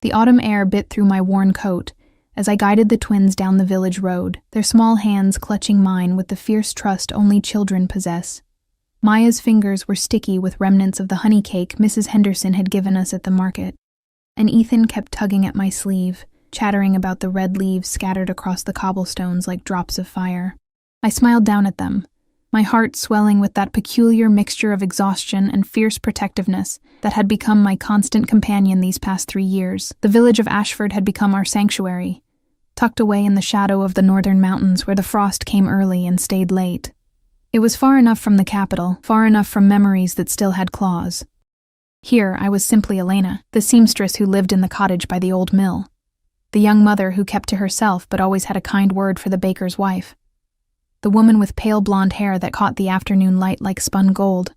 The autumn air bit through my worn coat as I guided the twins down the village road, their small hands clutching mine with the fierce trust only children possess. Maya's fingers were sticky with remnants of the honey cake Mrs. Henderson had given us at the market, and Ethan kept tugging at my sleeve, chattering about the red leaves scattered across the cobblestones like drops of fire. I smiled down at them, my heart swelling with that peculiar mixture of exhaustion and fierce protectiveness that had become my constant companion these past 3 years. The village of Ashford had become our sanctuary, tucked away in the shadow of the northern mountains where the frost came early and stayed late. It was far enough from the capital, far enough from memories that still had claws. Here I was simply Elena, the seamstress who lived in the cottage by the old mill, the young mother who kept to herself but always had a kind word for the baker's wife, the woman with pale blonde hair that caught the afternoon light like spun gold.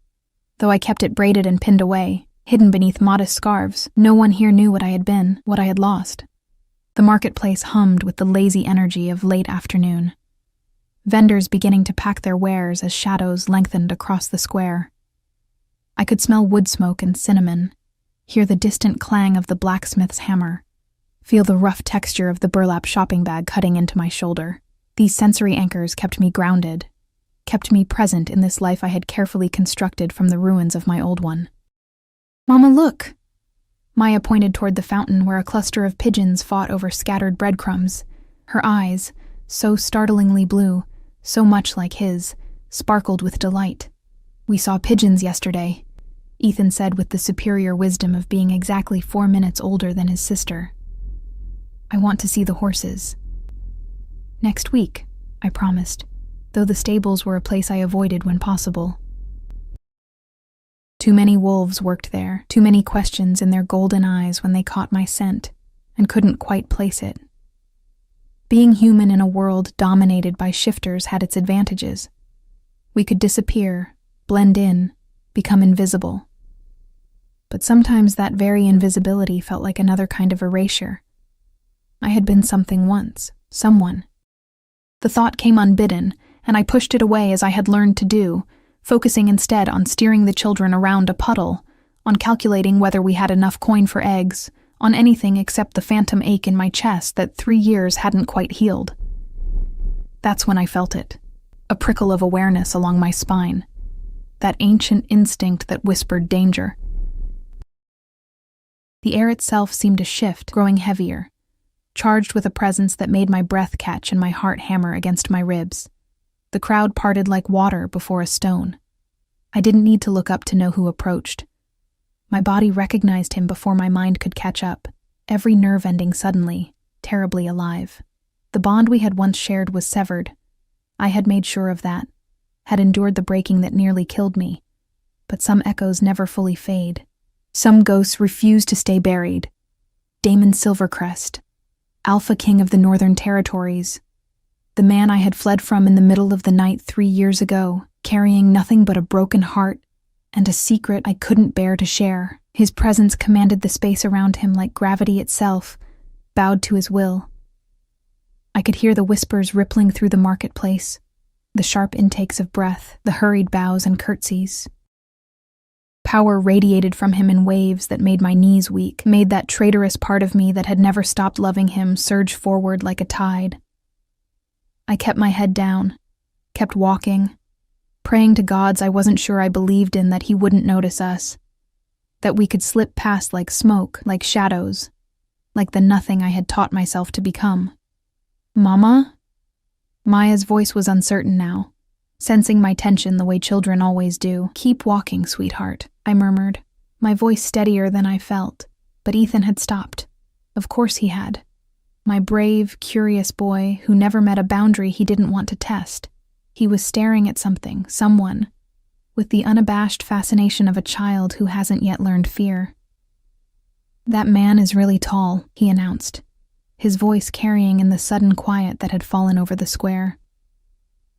Though I kept it braided and pinned away, hidden beneath modest scarves, no one here knew what I had been, what I had lost. The marketplace hummed with the lazy energy of late afternoon, vendors beginning to pack their wares as shadows lengthened across the square. I could smell wood smoke and cinnamon, hear the distant clang of the blacksmith's hammer, feel the rough texture of the burlap shopping bag cutting into my shoulder. These sensory anchors kept me grounded, kept me present in this life I had carefully constructed from the ruins of my old one. "Mama, look!" Maya pointed toward the fountain where a cluster of pigeons fought over scattered breadcrumbs. Her eyes, so startlingly blue, so much like his, sparkled with delight. "We saw pigeons yesterday," Ethan said with the superior wisdom of being exactly 4 minutes older than his sister. "I want to see the horses." "Next week," I promised, though the stables were a place I avoided when possible. Too many wolves worked there, too many questions in their golden eyes when they caught my scent, and couldn't quite place it. Being human in a world dominated by shifters had its advantages. We could disappear, blend in, become invisible. But sometimes that very invisibility felt like another kind of erasure. I had been something once, someone. The thought came unbidden, and I pushed it away as I had learned to do, focusing instead on steering the children around a puddle, on calculating whether we had enough coin for eggs, on anything except the phantom ache in my chest that 3 years hadn't quite healed. That's when I felt it, a prickle of awareness along my spine, that ancient instinct that whispered danger. The air itself seemed to shift, growing heavier, charged with a presence that made my breath catch and my heart hammer against my ribs. The crowd parted like water before a stone. I didn't need to look up to know who approached. My body recognized him before my mind could catch up, every nerve ending suddenly, terribly alive. The bond we had once shared was severed. I had made sure of that, had endured the breaking that nearly killed me. But some echoes never fully fade. Some ghosts refuse to stay buried. Damon Silvercrest, Alpha King of the Northern Territories, the man I had fled from in the middle of the night 3 years ago, carrying nothing but a broken heart and a secret I couldn't bear to share. His presence commanded the space around him like gravity itself, bowed to his will. I could hear the whispers rippling through the marketplace, the sharp intakes of breath, the hurried bows and curtsies. Power radiated from him in waves that made my knees weak, made that traitorous part of me that had never stopped loving him surge forward like a tide. I kept my head down, kept walking, praying to gods I wasn't sure I believed in that he wouldn't notice us, that we could slip past like smoke, like shadows, like the nothing I had taught myself to become. "Mama?" Maya's voice was uncertain now, sensing my tension the way children always do. "Keep walking, sweetheart," I murmured, my voice steadier than I felt, but Ethan had stopped. Of course he had. My brave, curious boy who never met a boundary he didn't want to test. He was staring at something, someone, with the unabashed fascination of a child who hasn't yet learned fear. "That man is really tall," he announced, his voice carrying in the sudden quiet that had fallen over the square.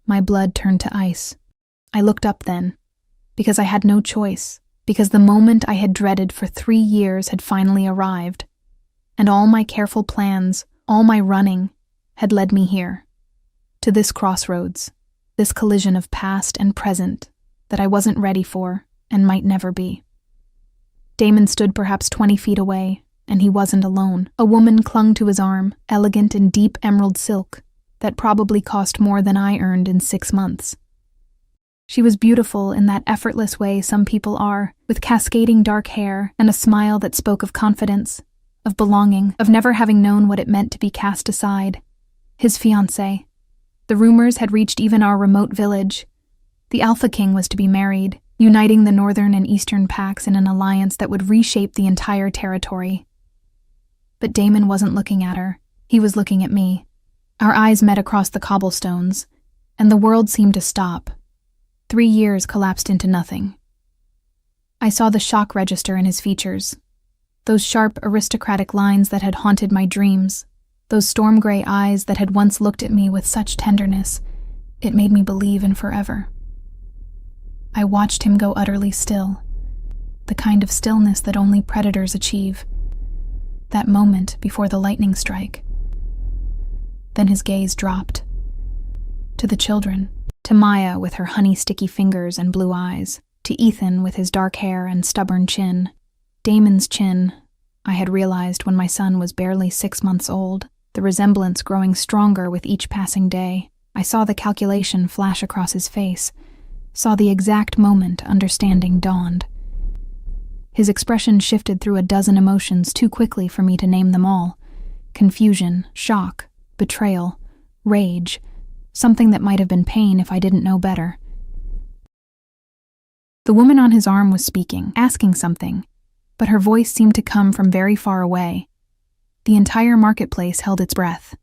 My blood turned to ice. I looked up then, because I had no choice, because the moment I had dreaded for 3 years had finally arrived, and all my careful plans, all my running, had led me here, to this crossroads, this collision of past and present that I wasn't ready for and might never be. Damon stood perhaps 20 feet away, and he wasn't alone. A woman clung to his arm, elegant in deep emerald silk, that probably cost more than I earned in 6 months. She was beautiful in that effortless way some people are, with cascading dark hair and a smile that spoke of confidence, of belonging, of never having known what it meant to be cast aside. His fiancée. The rumors had reached even our remote village. The Alpha King was to be married, uniting the northern and eastern packs in an alliance that would reshape the entire territory. But Damon wasn't looking at her. He was looking at me. Our eyes met across the cobblestones, and the world seemed to stop. 3 years collapsed into nothing. I saw the shock register in his features. Those sharp, aristocratic lines that had haunted my dreams. Those storm-gray eyes that had once looked at me with such tenderness. It made me believe in forever. I watched him go utterly still. The kind of stillness that only predators achieve. That moment before the lightning strike. Then his gaze dropped. To the children. To Maya with her honey-sticky fingers and blue eyes. To Ethan with his dark hair and stubborn chin. Damon's chin, I had realized when my son was barely 6 months old, the resemblance growing stronger with each passing day. I saw the calculation flash across his face, saw the exact moment understanding dawned. His expression shifted through a dozen emotions too quickly for me to name them all. Confusion, shock, betrayal, rage, something that might have been pain if I didn't know better. The woman on his arm was speaking, asking something, but her voice seemed to come from very far away. The entire marketplace held its breath.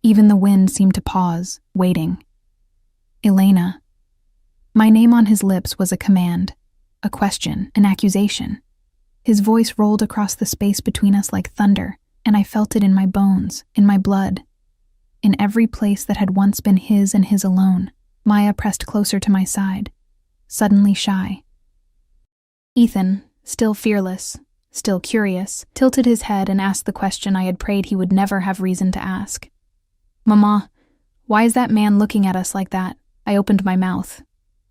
Even the wind seemed to pause, waiting. Elena. My name on his lips was a command, a question, an accusation. His voice rolled across the space between us like thunder, and I felt it in my bones, in my blood. In every place that had once been his and his alone, Maya pressed closer to my side, suddenly shy. Ethan, still fearless, still curious, tilted his head and asked the question I had prayed he would never have reason to ask. Mama, why is that man looking at us like that? I opened my mouth,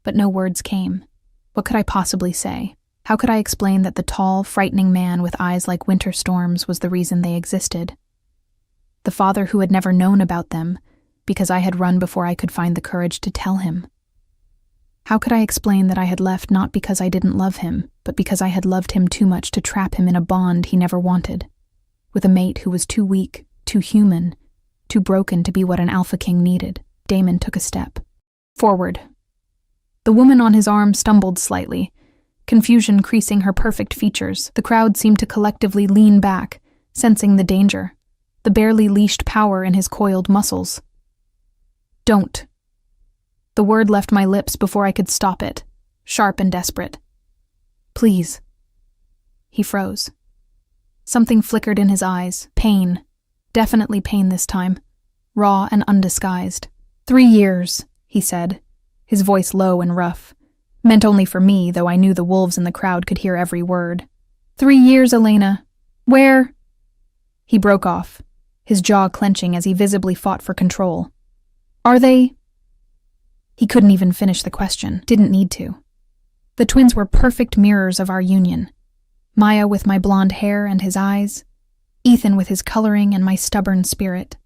but no words came. What could I possibly say? How could I explain that the tall, frightening man with eyes like winter storms was the reason they existed? The father who had never known about them, because I had run before I could find the courage to tell him. How could I explain that I had left not because I didn't love him, but because I had loved him too much to trap him in a bond he never wanted, with a mate who was too weak, too human, too broken to be what an Alpha King needed? Damon took a step forward. The woman on his arm stumbled slightly, confusion creasing her perfect features. The crowd seemed to collectively lean back, sensing the danger, the barely leashed power in his coiled muscles. Don't. The word left my lips before I could stop it, sharp and desperate. Please. He froze. Something flickered in his eyes. Pain. Definitely pain this time. Raw and undisguised. 3 years, he said, his voice low and rough. Meant only for me, though I knew the wolves in the crowd could hear every word. 3 years, Elena. Where? He broke off, his jaw clenching as he visibly fought for control. Are they? He couldn't even finish the question, didn't need to. The twins were perfect mirrors of our union. Maya with my blonde hair and his eyes, Ethan with his coloring and my stubborn spirit.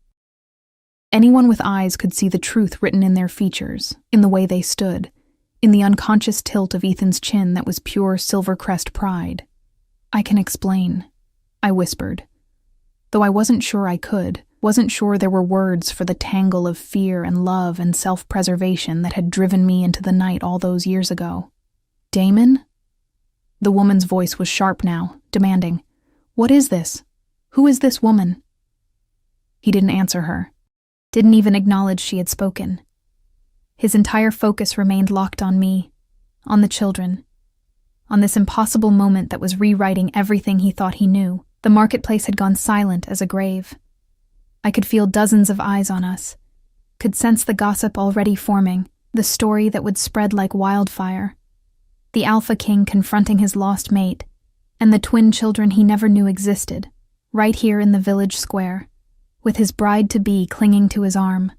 Anyone with eyes could see the truth written in their features, in the way they stood, in the unconscious tilt of Ethan's chin that was pure Silvercrest pride. I can explain, I whispered, though I wasn't sure I could. Wasn't sure there were words for the tangle of fear and love and self-preservation that had driven me into the night all those years ago. Damon? The woman's voice was sharp now, demanding, What is this? Who is this woman? He didn't answer her, didn't even acknowledge she had spoken. His entire focus remained locked on me, on the children, on this impossible moment that was rewriting everything he thought he knew. The marketplace had gone silent as a grave. I could feel dozens of eyes on us, could sense the gossip already forming, the story that would spread like wildfire. The Alpha King confronting his lost mate, and the twin children he never knew existed, right here in the village square, with his bride-to-be clinging to his arm.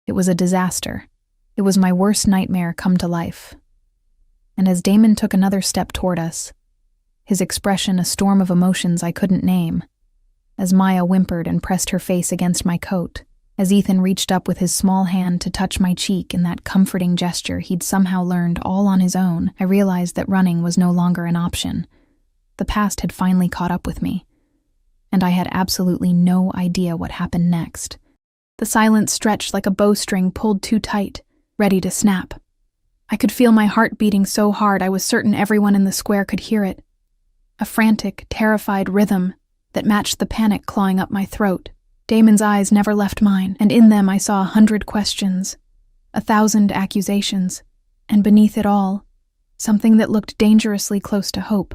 It was a disaster. It was my worst nightmare come to life. And as Damon took another step toward us, his expression a storm of emotions I couldn't name. As Maya whimpered and pressed her face against my coat, as Ethan reached up with his small hand to touch my cheek in that comforting gesture he'd somehow learned all on his own, I realized that running was no longer an option. The past had finally caught up with me, and I had absolutely no idea what happened next. The silence stretched like a bowstring pulled too tight, ready to snap. I could feel my heart beating so hard I was certain everyone in the square could hear it. A frantic, terrified rhythm that matched the panic clawing up my throat. Damon's eyes never left mine, and in them I saw 100 questions, 1,000 accusations, and beneath it all, something that looked dangerously close to hope.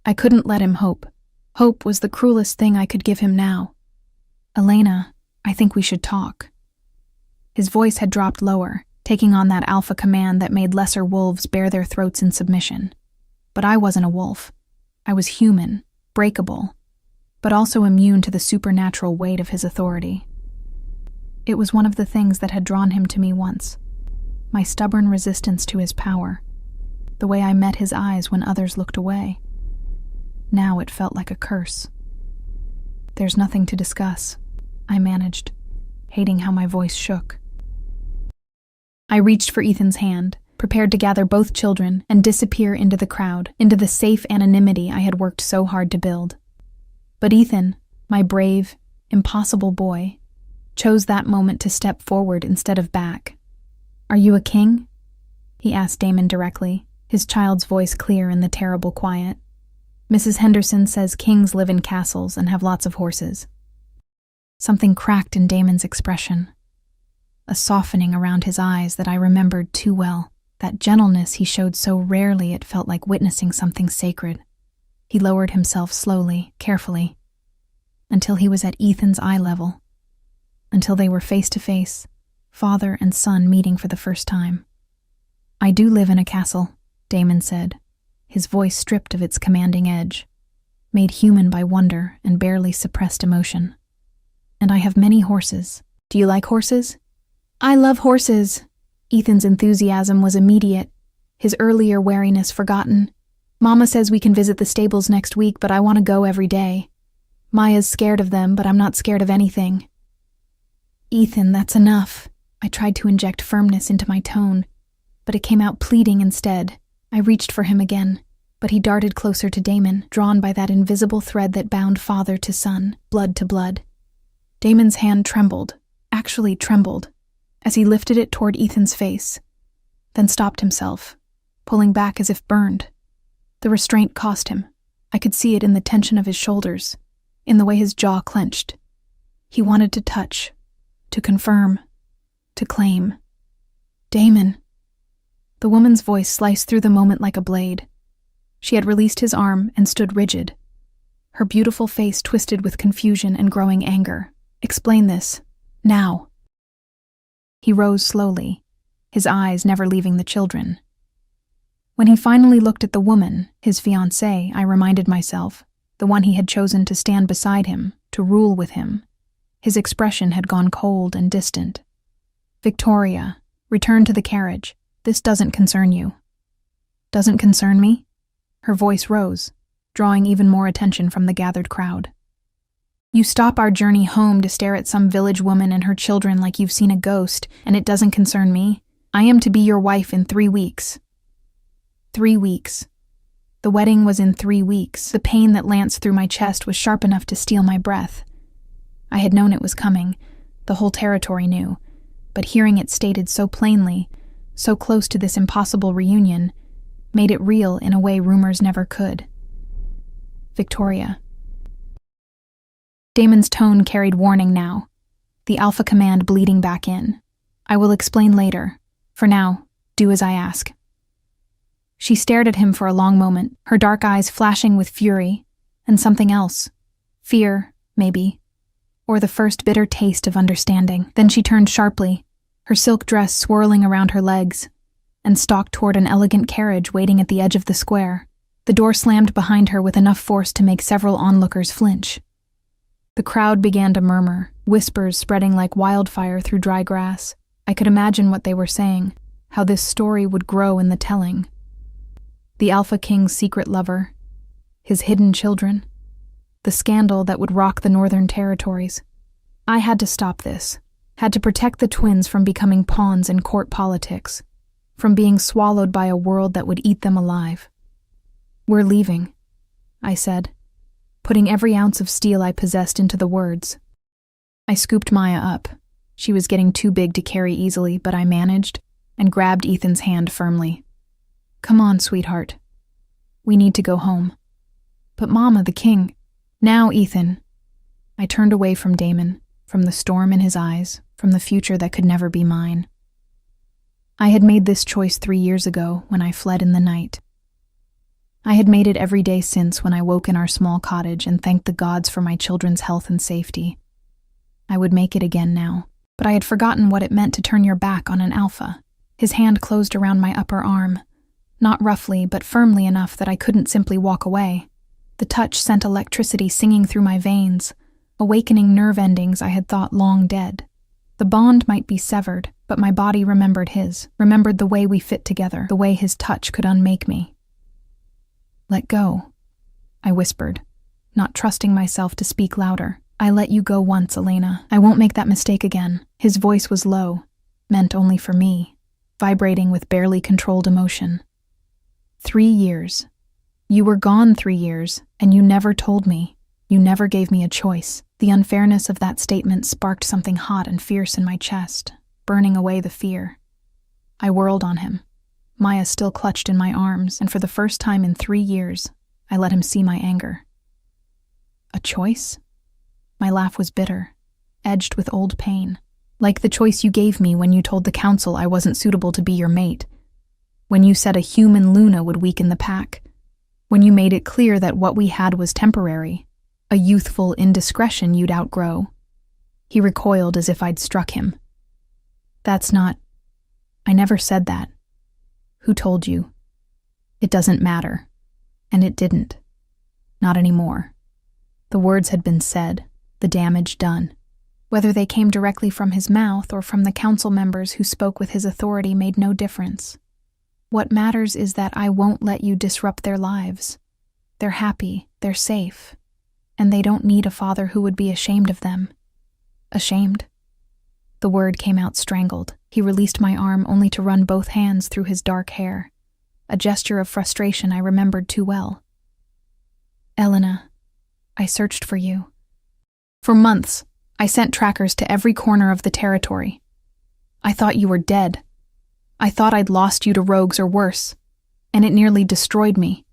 I couldn't let him hope. Hope was the cruelest thing I could give him now. "Elena, I think we should talk." His voice had dropped lower, taking on that alpha command that made lesser wolves bare their throats in submission. But I wasn't a wolf. I was human, breakable, but also immune to the supernatural weight of his authority. It was one of the things that had drawn him to me once, my stubborn resistance to his power, the way I met his eyes when others looked away. Now it felt like a curse. "There's nothing to discuss," I managed, hating how my voice shook. I reached for Ethan's hand, prepared to gather both children and disappear into the crowd, into the safe anonymity I had worked so hard to build. But Ethan, my brave, impossible boy, chose that moment to step forward instead of back. "Are you a king?" he asked Damon directly, his child's voice clear in the terrible quiet. "Mrs. Henderson says kings live in castles and have lots of horses." Something cracked in Damon's expression, a softening around his eyes that I remembered too well, that gentleness he showed so rarely it felt like witnessing something sacred. He lowered himself slowly, carefully, until he was at Ethan's eye level, until they were face to face, father and son meeting for the first time. "I do live in a castle," Damon said, his voice stripped of its commanding edge, made human by wonder and barely suppressed emotion. "And I have many horses. Do you like horses?" "I love horses." Ethan's enthusiasm was immediate, his earlier wariness forgotten. "Mama says we can visit the stables next week, but I want to go every day. Maya's scared of them, but I'm not scared of anything." "Ethan, that's enough." I tried to inject firmness into my tone, but it came out pleading instead. I reached for him again, but he darted closer to Damon, drawn by that invisible thread that bound father to son, blood to blood. Damon's hand trembled, actually trembled, as he lifted it toward Ethan's face, then stopped himself, pulling back as if burned. The restraint cost him. I could see it in the tension of his shoulders, in the way his jaw clenched. He wanted to touch, to confirm, to claim. "Damon." The woman's voice sliced through the moment like a blade. She had released his arm and stood rigid, her beautiful face twisted with confusion and growing anger. "Explain this. Now." He rose slowly, his eyes never leaving the children. When he finally looked at the woman, his fiancée, I reminded myself, the one he had chosen to stand beside him, to rule with him, his expression had gone cold and distant. "Victoria, return to the carriage. This doesn't concern you." "Doesn't concern me?" Her voice rose, drawing even more attention from the gathered crowd. "You stop our journey home to stare at some village woman and her children like you've seen a ghost, and it doesn't concern me? I am to be your wife in 3 weeks. 3 weeks. The wedding was in 3 weeks. The pain that lanced through my chest was sharp enough to steal my breath. I had known it was coming, the whole territory knew, but hearing it stated so plainly, so close to this impossible reunion, made it real in a way rumors never could. "Victoria." Damon's tone carried warning now, the alpha command bleeding back in. "I will explain later. For now, do as I ask." She stared at him for a long moment, her dark eyes flashing with fury, and something else. Fear, maybe, or the first bitter taste of understanding. Then she turned sharply, her silk dress swirling around her legs, and stalked toward an elegant carriage waiting at the edge of the square. The door slammed behind her with enough force to make several onlookers flinch. The crowd began to murmur, whispers spreading like wildfire through dry grass. I could imagine what they were saying, how this story would grow in the telling. The Alpha King's secret lover, his hidden children, the scandal that would rock the Northern Territories. I had to stop this, had to protect the twins from becoming pawns in court politics, from being swallowed by a world that would eat them alive. "We're leaving," I said, putting every ounce of steel I possessed into the words. I scooped Maya up. She was getting too big to carry easily, but I managed and grabbed Ethan's hand firmly. "Come on, sweetheart. We need to go home." "But Mama, the king." "Now, Ethan." I turned away from Damon, from the storm in his eyes, from the future that could never be mine. I had made this choice 3 years ago when I fled in the night. I had made it every day since when I woke in our small cottage and thanked the gods for my children's health and safety. I would make it again now, but I had forgotten what it meant to turn your back on an alpha. His hand closed around my upper arm, not roughly but firmly enough that I couldn't simply walk away. The touch sent electricity singing through my veins, awakening nerve endings I had thought long dead. The bond might be severed, but my body remembered his, remembered the way we fit together, the way his touch could unmake me. "Let go," I whispered, not trusting myself to speak louder. "I let you go once, Elena. I won't make that mistake again." His voice was low, meant only for me, vibrating with barely controlled emotion. 3 years. You were gone 3 years, and you never told me. You never gave me a choice. The unfairness of that statement sparked something hot and fierce in my chest, burning away the fear. I whirled on him. Maya still clutched in my arms, and for the first time in 3 years, I let him see my anger. A choice? My laugh was bitter, edged with old pain. Like the choice you gave me when you told the council I wasn't suitable to be your mate. When you said a human Luna would weaken the pack. When you made it clear that what we had was temporary, a youthful indiscretion you'd outgrow. He recoiled as if I'd struck him. "That's not... I never said that." "Who told you?" "It doesn't matter." And it didn't. Not anymore. The words had been said, the damage done. Whether they came directly from his mouth or from the council members who spoke with his authority made no difference. What matters is that I won't let you disrupt their lives. They're happy, they're safe, and they don't need a father who would be ashamed of them. Ashamed? The word came out strangled. He released my arm only to run both hands through his dark hair, a gesture of frustration I remembered too well. "Elena, I searched for you. For months, I sent trackers to every corner of the territory. I thought you were dead. I thought I'd lost you to rogues or worse, and it nearly destroyed me.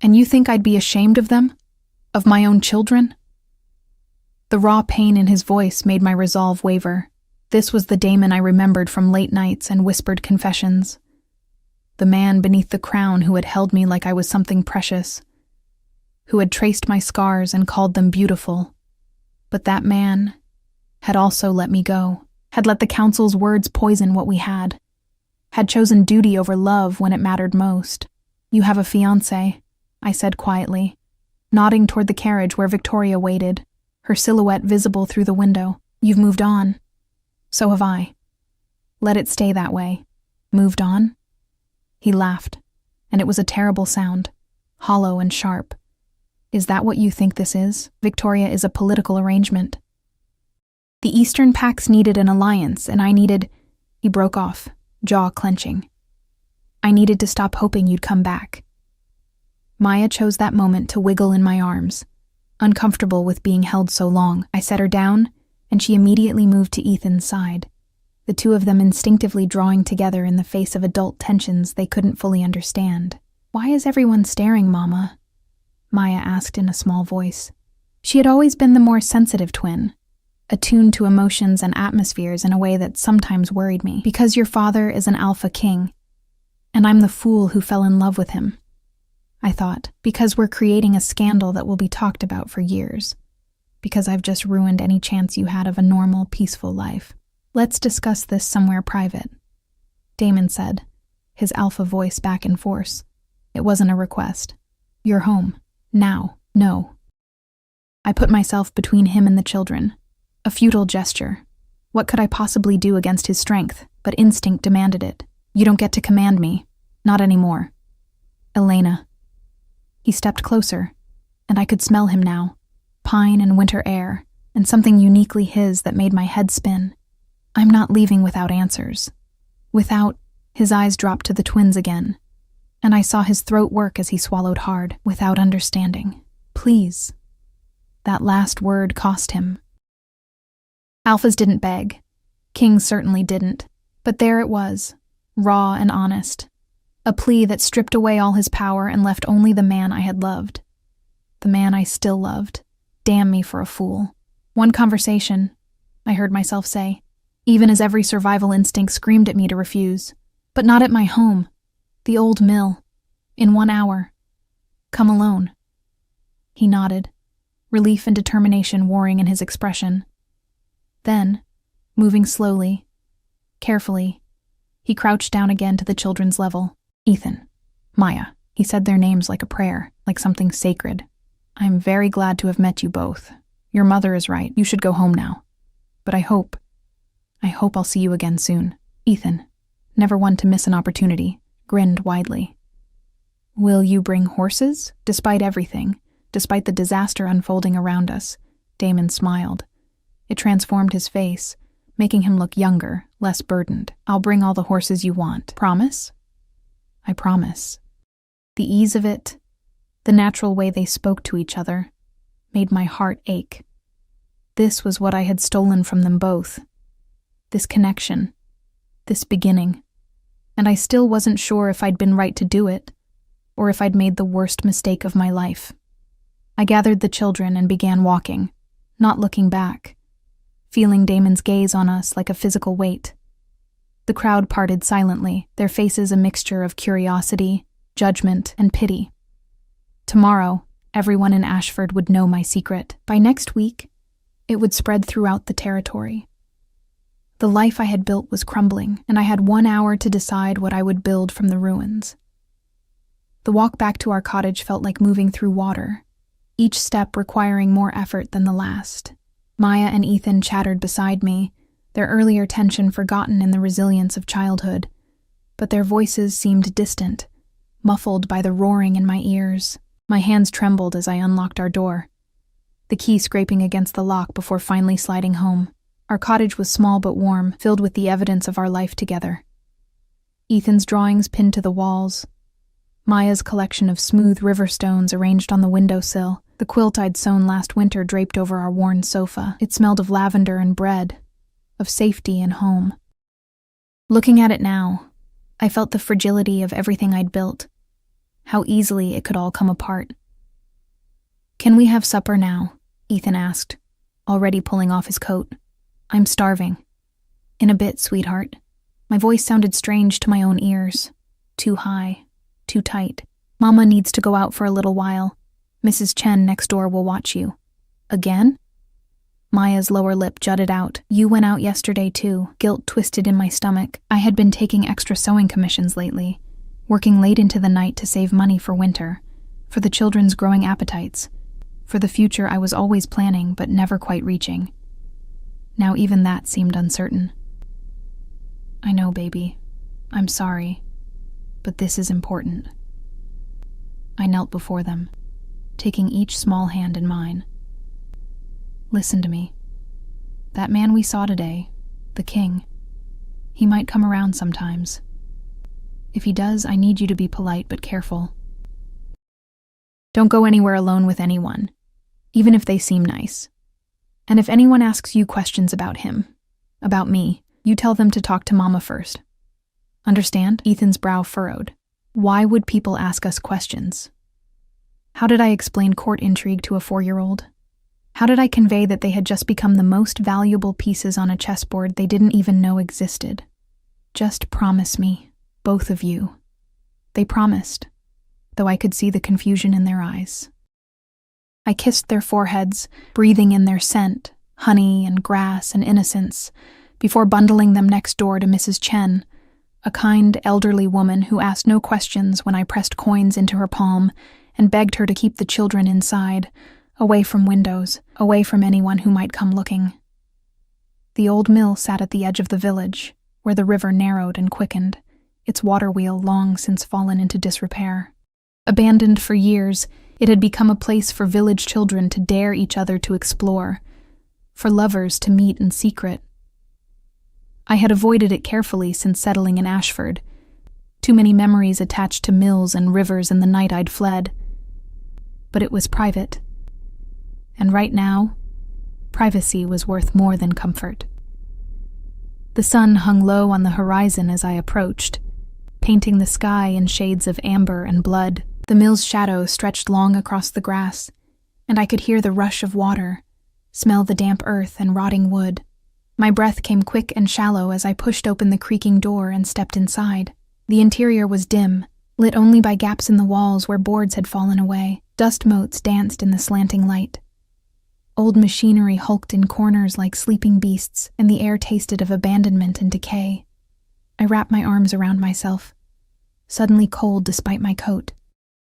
And you think I'd be ashamed of them? Of my own children?" The raw pain in his voice made my resolve waver. This was the Damon I remembered from late nights and whispered confessions. The man beneath the crown who had held me like I was something precious, who had traced my scars and called them beautiful. But that man had also let me go, had let the council's words poison what we had chosen duty over love when it mattered most. "You have a fiancé," I said quietly, nodding toward the carriage where Victoria waited, her silhouette visible through the window. "You've moved on." "So have I." "Let it stay that way." "Moved on?" He laughed, and it was a terrible sound, hollow and sharp. "Is that what you think this is? Victoria is a political arrangement. The Eastern Pacts needed an alliance, and I needed..." He broke off, jaw clenching. "I needed to stop hoping you'd come back." Maya chose that moment to wiggle in my arms. Uncomfortable with being held so long, I set her down, and she immediately moved to Ethan's side, the two of them instinctively drawing together in the face of adult tensions they couldn't fully understand. "Why is everyone staring, Mama?" Maya asked in a small voice. She had always been the more sensitive twin, attuned to emotions and atmospheres in a way that sometimes worried me. "Because your father is an alpha king, and I'm the fool who fell in love with him," I thought. "Because we're creating a scandal that will be talked about for years. Because I've just ruined any chance you had of a normal, peaceful life. Let's discuss this somewhere private," Damon said, his alpha voice back in force. It wasn't a request. "You're home. Now. No." I put myself between him and the children. A futile gesture. What could I possibly do against his strength? But instinct demanded it. "You don't get to command me. Not anymore." "Elena." He stepped closer, and I could smell him now, pine and winter air, and something uniquely his that made my head spin. I'm not leaving without answers. His eyes dropped to the twins again, and I saw his throat work as he swallowed hard, without understanding. Please. That last word cost him. Alphas didn't beg. Kings certainly didn't. But there it was, raw and honest. A plea that stripped away all his power and left only the man I had loved. The man I still loved. Damn me for a fool. One conversation, I heard myself say, even as every survival instinct screamed at me to refuse. But not at my home. The old mill. In 1 hour. Come alone. He nodded, relief and determination warring in his expression. Then, moving slowly, carefully, he crouched down again to the children's level. Ethan, Maya, he said their names like a prayer, like something sacred. I'm very glad to have met you both. Your mother is right. You should go home now. But I hope I'll see you again soon. Ethan, never one to miss an opportunity, grinned widely. Will you bring horses? Despite everything, despite the disaster unfolding around us, Damon smiled. It transformed his face, making him look younger, less burdened. I'll bring all the horses you want. Promise? I promise. The ease of it, the natural way they spoke to each other, made my heart ache. This was what I had stolen from them both. This connection, this beginning. And I still wasn't sure if I'd been right to do it, or if I'd made the worst mistake of my life. I gathered the children and began walking, not looking back, feeling Damon's gaze on us like a physical weight. The crowd parted silently, their faces a mixture of curiosity, judgment, and pity. Tomorrow, everyone in Ashford would know my secret. By next week, it would spread throughout the territory. The life I had built was crumbling, and I had 1 hour to decide what I would build from the ruins. The walk back to our cottage felt like moving through water, each step requiring more effort than the last. Maya and Ethan chattered beside me, their earlier tension forgotten in the resilience of childhood, but their voices seemed distant, muffled by the roaring in my ears. My hands trembled as I unlocked our door, the key scraping against the lock before finally sliding home. Our cottage was small but warm, filled with the evidence of our life together. Ethan's drawings pinned to the walls, Maya's collection of smooth river stones arranged on the windowsill, the quilt I'd sewn last winter draped over our worn sofa. It smelled of lavender and bread, of safety and home. Looking at it now, I felt the fragility of everything I'd built, how easily it could all come apart. Can we have supper now? Ethan asked, already pulling off his coat. I'm starving. In a bit, sweetheart. My voice sounded strange to my own ears. Too high, too tight. Mama needs to go out for a little while. Mrs. Chen next door will watch you. Again? Maya's lower lip jutted out. You went out yesterday too. Guilt twisted in my stomach. I had been taking extra sewing commissions lately, working late into the night to save money for winter, for the children's growing appetites, for the future I was always planning but never quite reaching. Now even that seemed uncertain. I know, baby. I'm sorry. But this is important. I knelt before them, taking each small hand in mine. Listen to me. That man we saw today, the king, he might come around sometimes. If he does, I need you to be polite but careful. Don't go anywhere alone with anyone, even if they seem nice. And if anyone asks you questions about him, about me, you tell them to talk to Mama first. Understand? Ethan's brow furrowed. Why would people ask us questions? How did I explain court intrigue to a 4-year-old? How did I convey that they had just become the most valuable pieces on a chessboard they didn't even know existed? Just promise me, both of you. They promised, though I could see the confusion in their eyes. I kissed their foreheads, breathing in their scent, honey and grass and innocence, before bundling them next door to Mrs. Chen, a kind, elderly woman who asked no questions when I pressed coins into her palm and begged her to keep the children inside, away from windows, away from anyone who might come looking. The old mill sat at the edge of the village, where the river narrowed and quickened, its water wheel long since fallen into disrepair. Abandoned for years, It had become a place for village children to dare each other to explore, for lovers to meet in secret. I had avoided it carefully since settling in Ashford. Too many memories attached to mills and rivers and the night I'd fled. But it was private. And right now, privacy was worth more than comfort. The sun hung low on the horizon as I approached, painting the sky in shades of amber and blood. The mill's shadow stretched long across the grass, and I could hear the rush of water, smell the damp earth and rotting wood. My breath came quick and shallow as I pushed open the creaking door and stepped inside. The interior was dim, lit only by gaps in the walls where boards had fallen away. Dust motes danced in the slanting light. Old machinery hulked in corners like sleeping beasts, and the air tasted of abandonment and decay. I wrapped my arms around myself, suddenly cold despite my coat.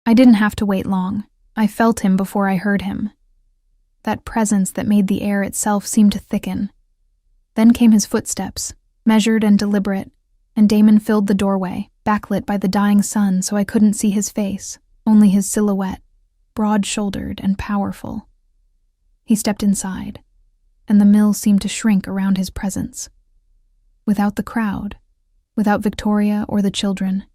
I didn't have to wait long. I felt him before I heard him. That presence that made the air itself seem to thicken. Then came his footsteps, measured and deliberate, and Damon filled the doorway, backlit by the dying sun so I couldn't see his face, only his silhouette, broad-shouldered and powerful. He stepped inside, and the mill seemed to shrink around his presence. Without the crowd, without Victoria or the children,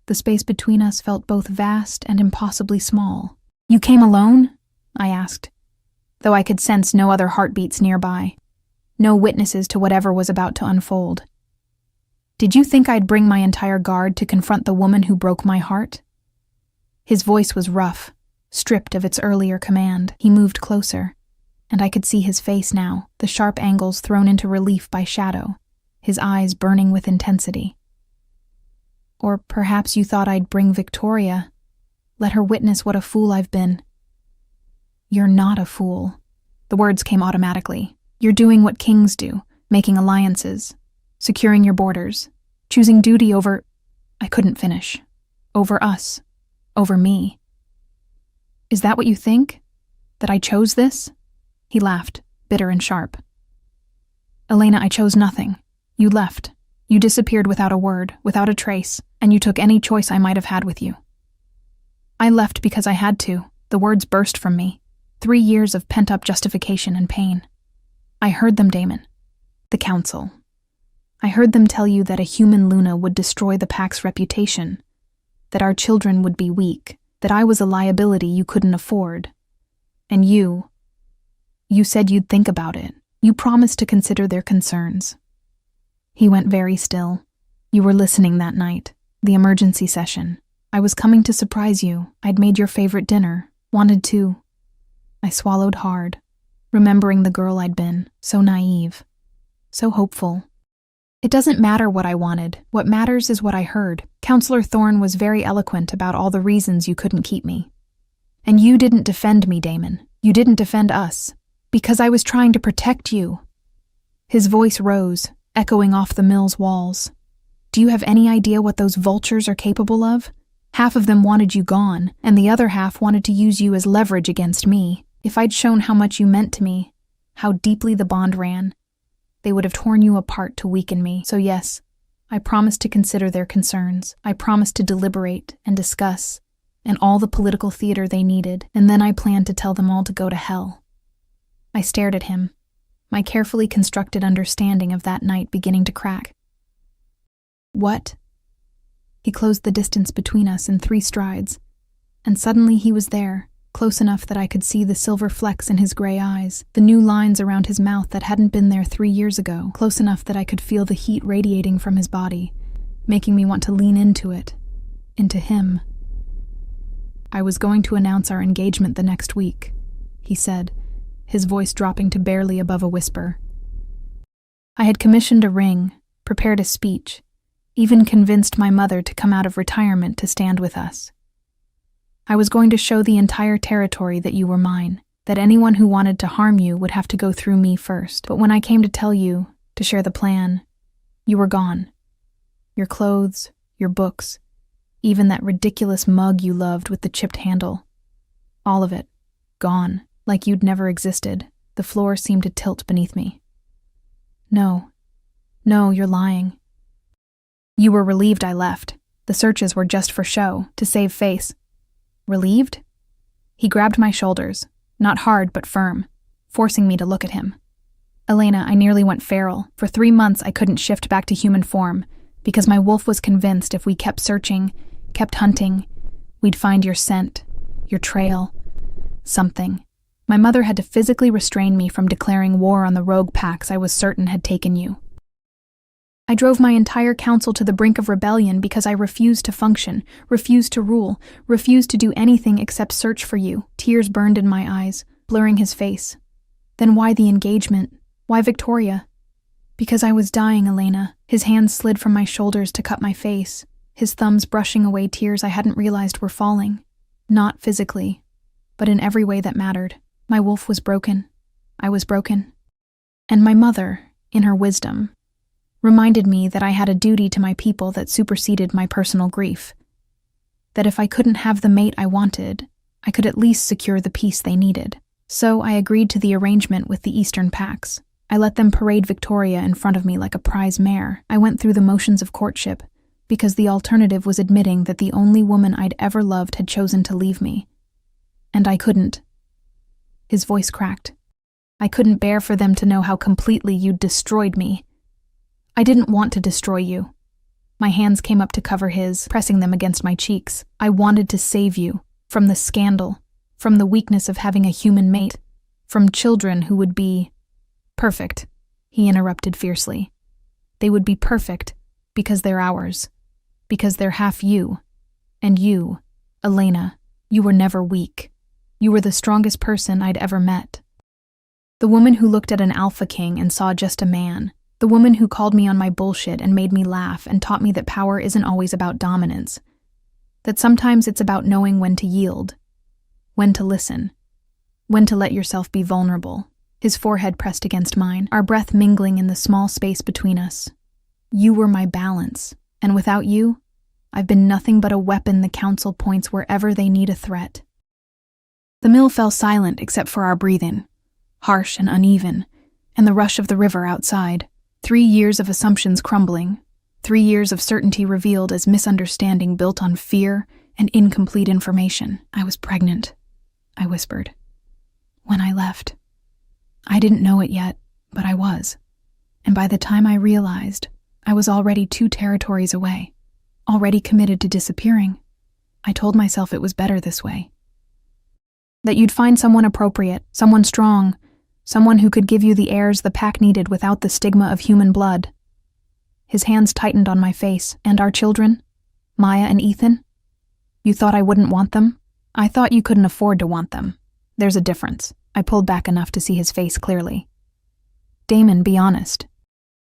the space between us felt both vast and impossibly small. "You came alone?" I asked, though I could sense no other heartbeats nearby, no witnesses to whatever was about to unfold. "Did you think I'd bring my entire guard to confront the woman who broke my heart?" His voice was rough, stripped of its earlier command. He moved closer, and I could see his face now, the sharp angles thrown into relief by shadow, his eyes burning with intensity. "Or perhaps you thought I'd bring Victoria, let her witness what a fool I've been." "You're not a fool." The words came automatically. "You're doing what kings do, making alliances, securing your borders, choosing duty over—" I couldn't finish. "Over us. Over me." "Is that what you think? That I chose this?" He laughed, bitter and sharp. "Elena, I chose nothing. You left. You disappeared without a word, without a trace, and you took any choice I might have had with you." "I left because I had to." The words burst from me. 3 years of pent-up justification and pain. "I heard them, Damon. The council. I heard them tell you that a human Luna would destroy the pack's reputation, that our children would be weak, that I was a liability you couldn't afford. And you said you'd think about it. You promised to consider their concerns." He went very still. "You were listening that night, the emergency session. I was coming to surprise you. I'd made your favorite dinner, wanted to—" I swallowed hard, remembering the girl I'd been, so naive, so hopeful. "It doesn't matter what I wanted. What matters is what I heard. Counselor Thorne was very eloquent about all the reasons you couldn't keep me. And you didn't defend me, Damon. You didn't defend us. Because I was trying to protect you." His voice rose, echoing off the mill's walls. "Do you have any idea what those vultures are capable of? Half of them wanted you gone, and the other half wanted to use you as leverage against me. If I'd shown how much you meant to me, how deeply the bond ran, they would have torn you apart to weaken me. So yes, I promised to consider their concerns. I promised to deliberate and discuss, and all the political theater they needed, and then I planned to tell them all to go to hell." I stared at him, my carefully constructed understanding of that night beginning to crack. "What?" He closed the distance between us in 3 strides, and suddenly he was there, close enough that I could see the silver flecks in his gray eyes, the new lines around his mouth that hadn't been there 3 years ago, close enough that I could feel the heat radiating from his body, making me want to lean into it, into him. "I was going to announce our engagement the next week," he said, his voice dropping to barely above a whisper. I had commissioned a ring, prepared a speech, even convinced my mother to come out of retirement to stand with us. I was going to show the entire territory that you were mine, that anyone who wanted to harm you would have to go through me first. But when I came to tell you, to share the plan, you were gone. Your clothes, your books, even that ridiculous mug you loved with the chipped handle. All of it, gone. Like you'd never existed. The floor seemed to tilt beneath me. No, you're lying. You were relieved I left. The searches were just for show, to save face. Relieved? He grabbed my shoulders, not hard but firm, forcing me to look at him. Elena, I nearly went feral. For 3 months I couldn't shift back to human form, because my wolf was convinced if we kept searching, kept hunting, we'd find your scent, your trail, something. My mother had to physically restrain me from declaring war on the rogue packs I was certain had taken you. I drove my entire council to the brink of rebellion because I refused to function, refused to rule, refused to do anything except search for you. Tears burned in my eyes, blurring his face. Then why the engagement? Why Victoria? Because I was dying, Elena. His hands slid from my shoulders to cut my face, his thumbs brushing away tears I hadn't realized were falling. Not physically, but in every way that mattered. My wolf was broken. I was broken. And my mother, in her wisdom, reminded me that I had a duty to my people that superseded my personal grief. That if I couldn't have the mate I wanted, I could at least secure the peace they needed. So I agreed to the arrangement with the Eastern Pacts. I let them parade Victoria in front of me like a prize mare. I went through the motions of courtship, because the alternative was admitting that the only woman I'd ever loved had chosen to leave me. And I couldn't. His voice cracked. I couldn't bear for them to know how completely you'd destroyed me. I didn't want to destroy you. My hands came up to cover his, pressing them against my cheeks. I wanted to save you from the scandal, from the weakness of having a human mate, from children who would be perfect, he interrupted fiercely. They would be perfect because they're ours, because they're half you. And you, Elena, you were never weak. You were the strongest person I'd ever met. The woman who looked at an alpha king and saw just a man. The woman who called me on my bullshit and made me laugh and taught me that power isn't always about dominance. That sometimes it's about knowing when to yield, when to listen, when to let yourself be vulnerable. His forehead pressed against mine, our breath mingling in the small space between us. You were my balance, and without you, I've been nothing but a weapon the council points wherever they need a threat. The mill fell silent except for our breathing, harsh and uneven, and the rush of the river outside. 3 years of assumptions crumbling, 3 years of certainty revealed as misunderstanding built on fear and incomplete information. I was pregnant, I whispered. When I left. I didn't know it yet, but I was. And by the time I realized, I was already 2 territories away, already committed to disappearing. I told myself it was better this way. That you'd find someone appropriate, someone strong, someone who could give you the heirs the pack needed without the stigma of human blood. His hands tightened on my face. And our children? Maya and Ethan? You thought I wouldn't want them? I thought you couldn't afford to want them. There's a difference. I pulled back enough to see his face clearly. Damon, be honest.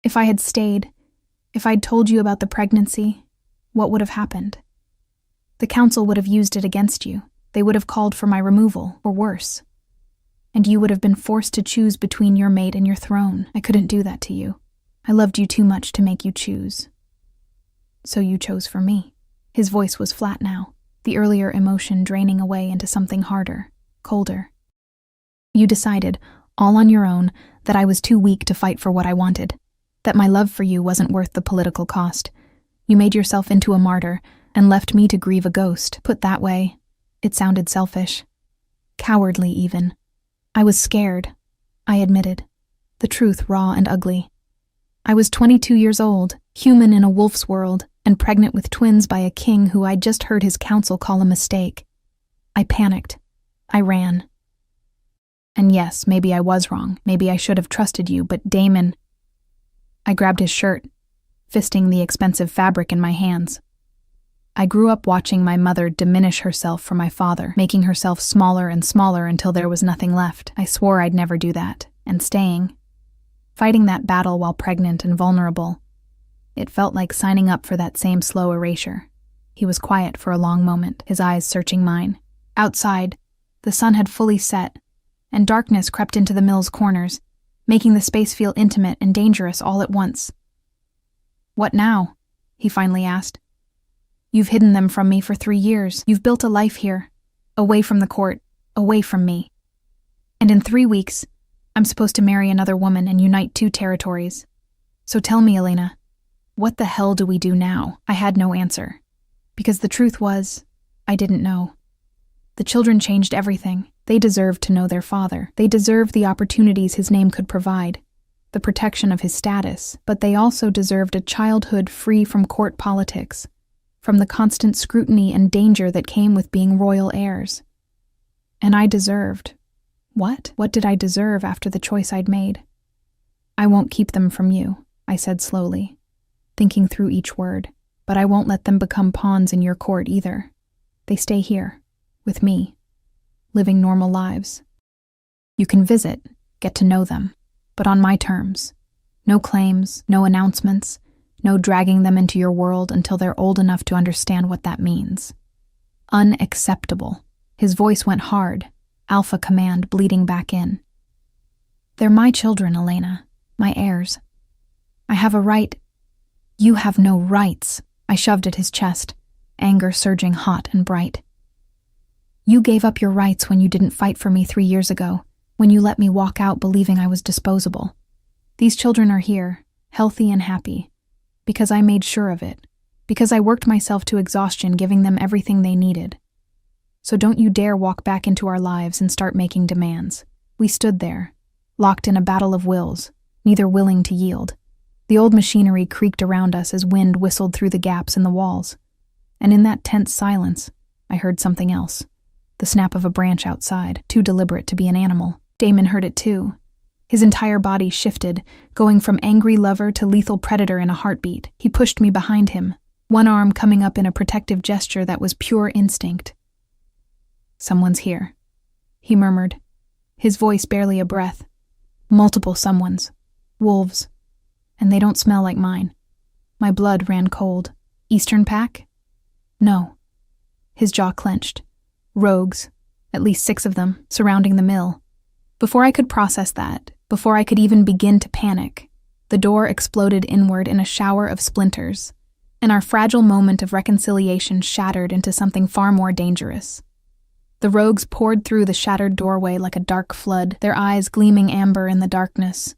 If I had stayed, if I'd told you about the pregnancy, what would have happened? The council would have used it against you. They would have called for my removal, or worse. And you would have been forced to choose between your mate and your throne. I couldn't do that to you. I loved you too much to make you choose. So you chose for me. His voice was flat now, the earlier emotion draining away into something harder, colder. You decided, all on your own, that I was too weak to fight for what I wanted, that my love for you wasn't worth the political cost. You made yourself into a martyr and left me to grieve a ghost. Put that way, it sounded selfish. Cowardly, even. I was scared, I admitted, the truth raw and ugly. I was 22 years old, human in a wolf's world, and pregnant with twins by a king who I'd just heard his council call a mistake. I panicked. I ran. And yes, maybe I was wrong. Maybe I should have trusted you, but Damon... I grabbed his shirt, fisting the expensive fabric in my hands. I grew up watching my mother diminish herself for my father, making herself smaller and smaller until there was nothing left. I swore I'd never do that, and staying. Fighting that battle while pregnant and vulnerable. It felt like signing up for that same slow erasure. He was quiet for a long moment, his eyes searching mine. Outside, the sun had fully set, and darkness crept into the mill's corners, making the space feel intimate and dangerous all at once. What now? He finally asked. You've hidden them from me for 3 years. You've built a life here, away from the court, away from me. And in 3 weeks, I'm supposed to marry another woman and unite 2 territories. So tell me, Elena, what the hell do we do now? I had no answer, because the truth was, I didn't know. The children changed everything. They deserved to know their father. They deserved the opportunities his name could provide, the protection of his status, but they also deserved a childhood free from court politics, from the constant scrutiny and danger that came with being royal heirs. And I deserved. What? What did I deserve after the choice I'd made? I won't keep them from you, I said slowly, thinking through each word, but I won't let them become pawns in your court either. They stay here, with me, living normal lives. You can visit, get to know them, but on my terms. No claims, no announcements, no dragging them into your world until they're old enough to understand what that means. Unacceptable. His voice went hard, alpha command bleeding back in. They're my children, Elena, my heirs. I have a right. You have no rights. I shoved at his chest, anger surging hot and bright. You gave up your rights when you didn't fight for me 3 years ago, when you let me walk out believing I was disposable. These children are here, healthy and happy, because I made sure of it, because I worked myself to exhaustion giving them everything they needed. So don't you dare walk back into our lives and start making demands. We stood there, locked in a battle of wills, neither willing to yield. The old machinery creaked around us as wind whistled through the gaps in the walls. And in that tense silence, I heard something else. The snap of a branch outside, too deliberate to be an animal. Damon heard it too. His entire body shifted, going from angry lover to lethal predator in a heartbeat. He pushed me behind him, one arm coming up in a protective gesture that was pure instinct. Someone's here, he murmured, his voice barely a breath. Multiple someones. Wolves. And they don't smell like mine. My blood ran cold. Eastern Pack? No. His jaw clenched. Rogues, at least 6 of them, surrounding the mill. Before I could process that, before I could even begin to panic, the door exploded inward in a shower of splinters, and our fragile moment of reconciliation shattered into something far more dangerous. The rogues poured through the shattered doorway like a dark flood, their eyes gleaming amber in the darkness,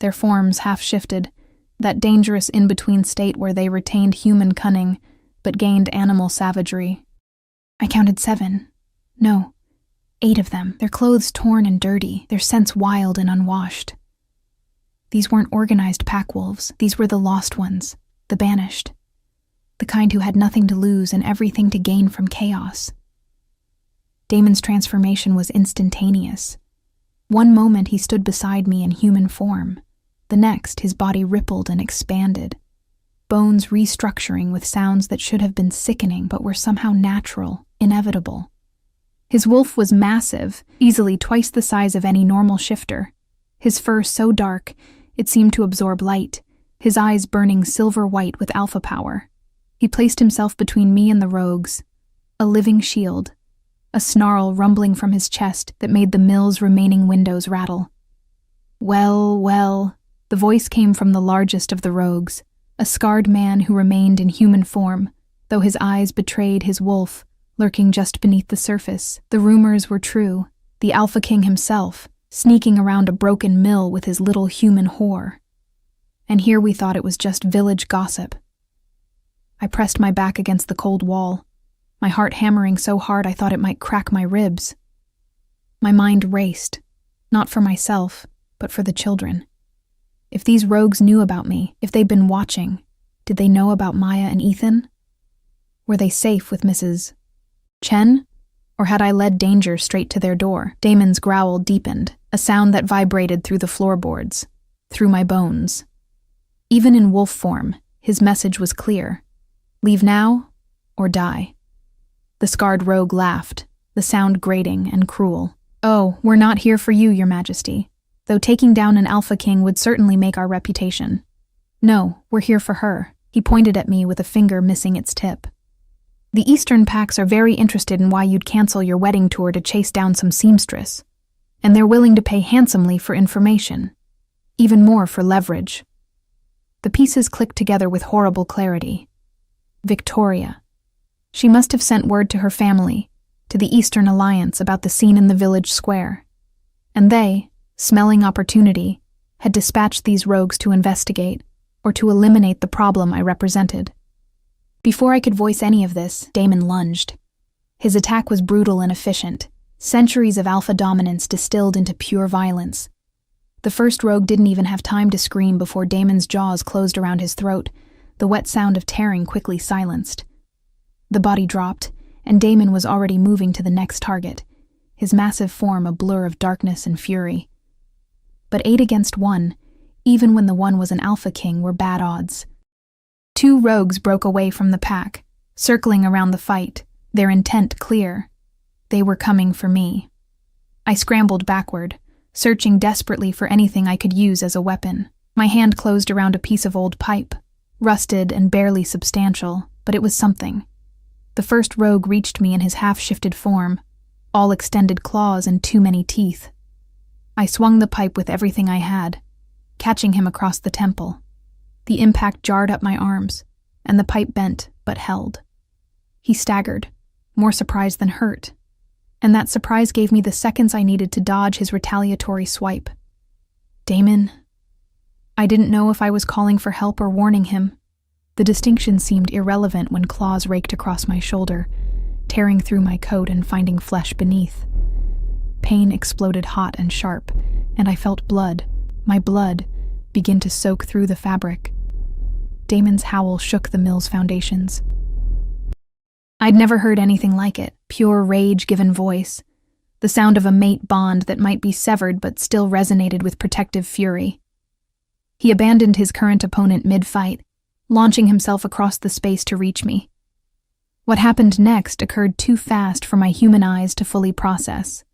their forms half-shifted, that dangerous in-between state where they retained human cunning but gained animal savagery. I counted 7. No, 8 of them, their clothes torn and dirty, their scents wild and unwashed. These weren't organized pack wolves. These were the lost ones, the banished, the kind who had nothing to lose and everything to gain from chaos. Damon's transformation was instantaneous. One moment he stood beside me in human form. The next, his body rippled and expanded, bones restructuring with sounds that should have been sickening but were somehow natural, inevitable. His wolf was massive, easily twice the size of any normal shifter. His fur so dark, it seemed to absorb light, his eyes burning silver white with alpha power. He placed himself between me and the rogues, a living shield, a snarl rumbling from his chest that made the mill's remaining windows rattle. Well, the voice came from the largest of the rogues, a scarred man who remained in human form, though his eyes betrayed his wolf, lurking just beneath the surface. The rumors were true, the Alpha King himself, sneaking around a broken mill with his little human whore. And here we thought it was just village gossip. I pressed my back against the cold wall, my heart hammering so hard I thought it might crack my ribs. My mind raced, not for myself, but for the children. If these rogues knew about me, if they'd been watching, did they know about Maya and Ethan? Were they safe with Mrs. Chen? Or had I led danger straight to their door? Damon's growl deepened, a sound that vibrated through the floorboards, through my bones. Even in wolf form, his message was clear. Leave now, or die. The scarred rogue laughed, the sound grating and cruel. Oh, we're not here for you, Your Majesty, though taking down an Alpha King would certainly make our reputation. No, we're here for her. He pointed at me with a finger missing its tip. The Eastern Packs are very interested in why you'd cancel your wedding tour to chase down some seamstress, and they're willing to pay handsomely for information, even more for leverage. The pieces clicked together with horrible clarity. Victoria. She must have sent word to her family, to the Eastern Alliance about the scene in the village square, and they, smelling opportunity, had dispatched these rogues to investigate or to eliminate the problem I represented. Before I could voice any of this, Damon lunged. His attack was brutal and efficient, centuries of alpha dominance distilled into pure violence. The first rogue didn't even have time to scream before Damon's jaws closed around his throat, the wet sound of tearing quickly silenced. The body dropped, and Damon was already moving to the next target, his massive form a blur of darkness and fury. But 8 against 1, even when the one was an alpha king, were bad odds. 2 rogues broke away from the pack, circling around the fight, their intent clear. They were coming for me. I scrambled backward, searching desperately for anything I could use as a weapon. My hand closed around a piece of old pipe, rusted and barely substantial, but it was something. The first rogue reached me in his half-shifted form, all extended claws and too many teeth. I swung the pipe with everything I had, catching him across the temple. The impact jarred up my arms, and the pipe bent but held. He staggered, more surprised than hurt, and that surprise gave me the seconds I needed to dodge his retaliatory swipe. Damon. I didn't know if I was calling for help or warning him. The distinction seemed irrelevant when claws raked across my shoulder, tearing through my coat and finding flesh beneath. Pain exploded hot and sharp, and I felt blood, my blood, begin to soak through the fabric. Damon's howl shook the mill's foundations. I'd never heard anything like it, pure rage given voice, the sound of a mate bond that might be severed but still resonated with protective fury. He abandoned his current opponent mid-fight, launching himself across the space to reach me. What happened next occurred too fast for my human eyes to fully process.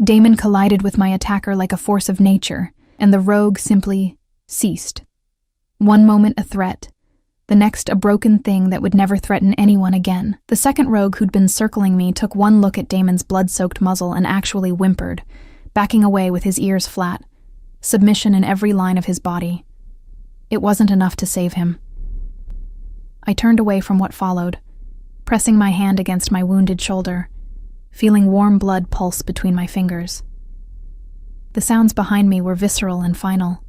Damon collided with my attacker like a force of nature, and the rogue simply ceased. One moment a threat, the next a broken thing that would never threaten anyone again. The second rogue who'd been circling me took one look at Damon's blood-soaked muzzle and actually whimpered, backing away with his ears flat, submission in every line of his body. It wasn't enough to save him. I turned away from what followed, pressing my hand against my wounded shoulder, feeling warm blood pulse between my fingers. The sounds behind me were visceral and final.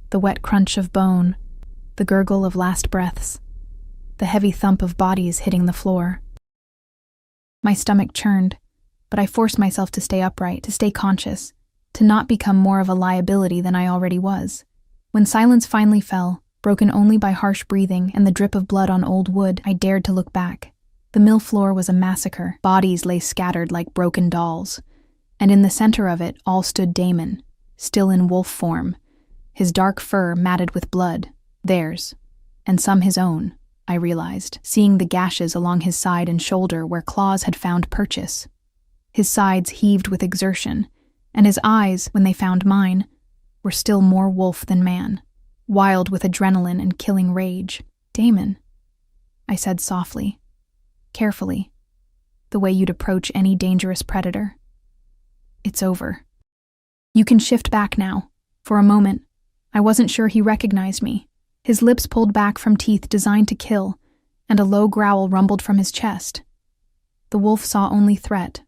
The wet crunch of bone, the gurgle of last breaths, the heavy thump of bodies hitting the floor. My stomach churned, but I forced myself to stay upright, to stay conscious, to not become more of a liability than I already was. When silence finally fell, broken only by harsh breathing and the drip of blood on old wood, I dared to look back. The mill floor was a massacre. Bodies lay scattered like broken dolls, and in the center of it all stood Damon, still in wolf form, his dark fur matted with blood. Theirs, and some his own, I realized, seeing the gashes along his side and shoulder where claws had found purchase. His sides heaved with exertion, and his eyes, when they found mine, were still more wolf than man, wild with adrenaline and killing rage. Damon, I said softly, carefully, the way you'd approach any dangerous predator. It's over. You can shift back now. For a moment, I wasn't sure he recognized me. His lips pulled back from teeth designed to kill, and a low growl rumbled from his chest. The wolf saw only threat,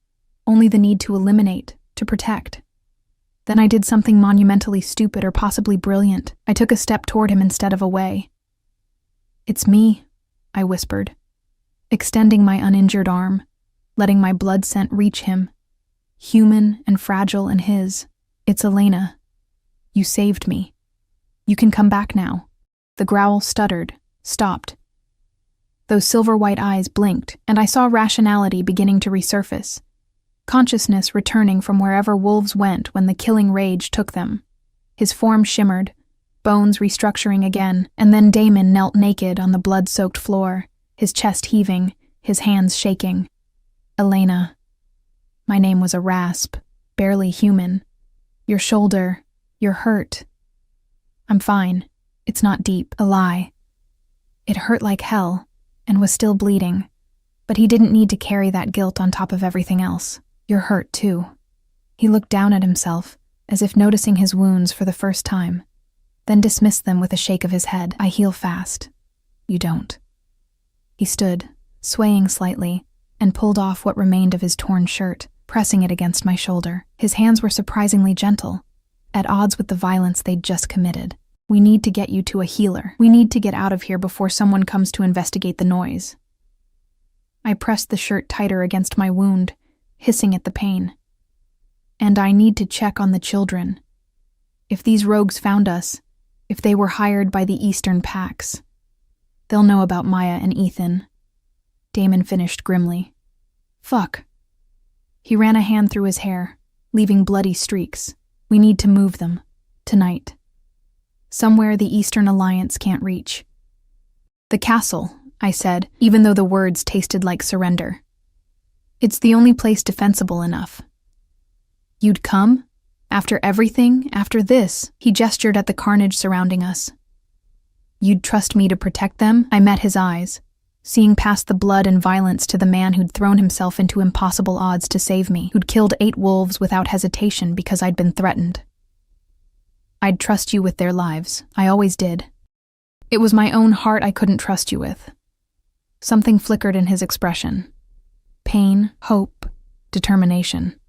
only the need to eliminate, to protect. Then I did something monumentally stupid or possibly brilliant. I took a step toward him instead of away. It's me, I whispered, extending my uninjured arm, letting my blood scent reach him, human and fragile in his. It's Elena. You saved me. You can come back now. The growl stuttered, stopped. Those silver-white eyes blinked, and I saw rationality beginning to resurface, consciousness returning from wherever wolves went when the killing rage took them. His form shimmered, bones restructuring again, and then Damon knelt naked on the blood-soaked floor, his chest heaving, his hands shaking. Elena. My name was a rasp, barely human. Your shoulder, you're hurt. I'm fine. It's not deep, a lie. It hurt like hell, and was still bleeding, but he didn't need to carry that guilt on top of everything else. You're hurt, too. He looked down at himself, as if noticing his wounds for the first time, then dismissed them with a shake of his head. I heal fast. You don't. He stood, swaying slightly, and pulled off what remained of his torn shirt, pressing it against my shoulder. His hands were surprisingly gentle, at odds with the violence they'd just committed. We need to get you to a healer. We need to get out of here before someone comes to investigate the noise. I pressed the shirt tighter against my wound, hissing at the pain. And I need to check on the children. If these rogues found us, if they were hired by the Eastern Pax, they'll know about Maya and Ethan. Damon finished grimly. Fuck. He ran a hand through his hair, leaving bloody streaks. We need to move them. Tonight. Somewhere the Eastern Alliance can't reach. The castle, I said, even though the words tasted like surrender. It's the only place defensible enough. You'd come? After everything, after this, he gestured at the carnage surrounding us. You'd trust me to protect them? I met his eyes, seeing past the blood and violence to the man who'd thrown himself into impossible odds to save me, who'd killed 8 wolves without hesitation because I'd been threatened. I'd trust you with their lives. I always did. It was my own heart I couldn't trust you with. Something flickered in his expression. Pain, hope, determination.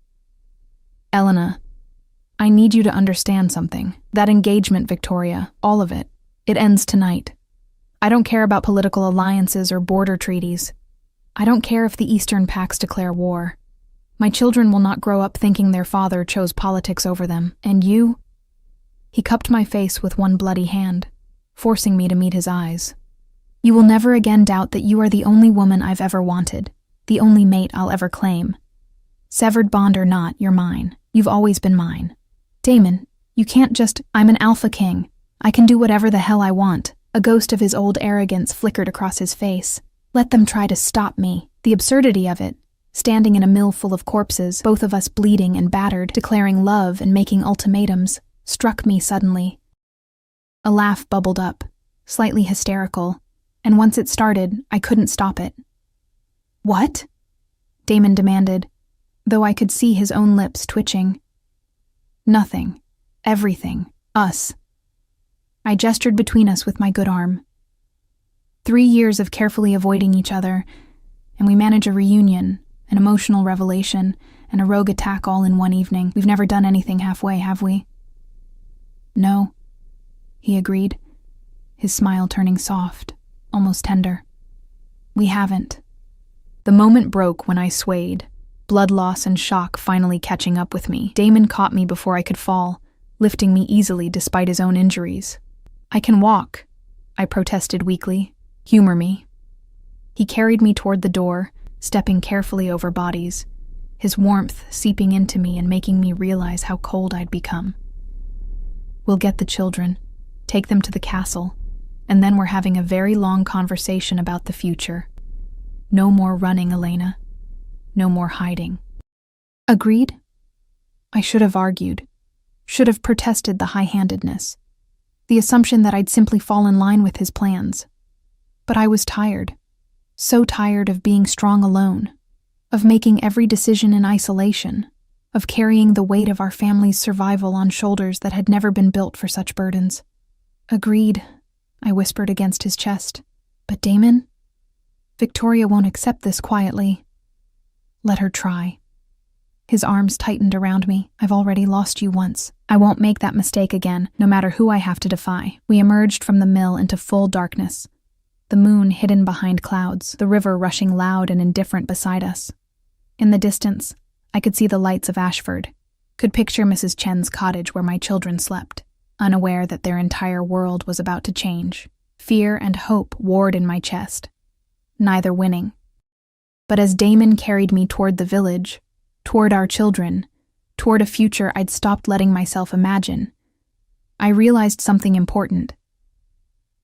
Elena, I need you to understand something. That engagement, Victoria, all of it, it ends tonight. I don't care about political alliances or border treaties. I don't care if the Eastern Pax declare war. My children will not grow up thinking their father chose politics over them. And you? He cupped my face with one bloody hand, forcing me to meet his eyes. You will never again doubt that you are the only woman I've ever wanted, the only mate I'll ever claim. Severed bond or not, you're mine. You've always been mine. Damon, you can't just, I'm an alpha king. I can do whatever the hell I want. A ghost of his old arrogance flickered across his face. Let them try to stop me. The absurdity of it. Standing in a mill full of corpses, both of us bleeding and battered, declaring love and making ultimatums, struck me suddenly. A laugh bubbled up, slightly hysterical, and once it started, I couldn't stop it. What? Damon demanded, though I could see his own lips twitching. Nothing. Everything. Us. I gestured between us with my good arm. 3 years of carefully avoiding each other, and we manage a reunion, an emotional revelation, and a rogue attack all in one evening. We've never done anything halfway, have we? No, he agreed, his smile turning soft, almost tender. We haven't. The moment broke when I swayed, blood loss and shock finally catching up with me. Damon caught me before I could fall, lifting me easily despite his own injuries. I can walk, I protested weakly. Humor me. He carried me toward the door, stepping carefully over bodies, his warmth seeping into me and making me realize how cold I'd become. We'll get the children, take them to the castle, and then we're having a very long conversation about the future. No more running, Elena. No more hiding. Agreed? I should have argued, should have protested the high-handedness, the assumption that I'd simply fall in line with his plans. But I was tired, so tired of being strong alone, of making every decision in isolation, of carrying the weight of our family's survival on shoulders that had never been built for such burdens. Agreed, I whispered against his chest. But Damon? Victoria won't accept this quietly. Let her try. His arms tightened around me. I've already lost you once. I won't make that mistake again, no matter who I have to defy. We emerged from the mill into full darkness. The moon hidden behind clouds, the river rushing loud and indifferent beside us. In the distance, I could see the lights of Ashford, could picture Mrs. Chen's cottage where my children slept, unaware that their entire world was about to change. Fear and hope warred in my chest, neither winning. But as Damon carried me toward the village, toward our children, toward a future I'd stopped letting myself imagine, I realized something important.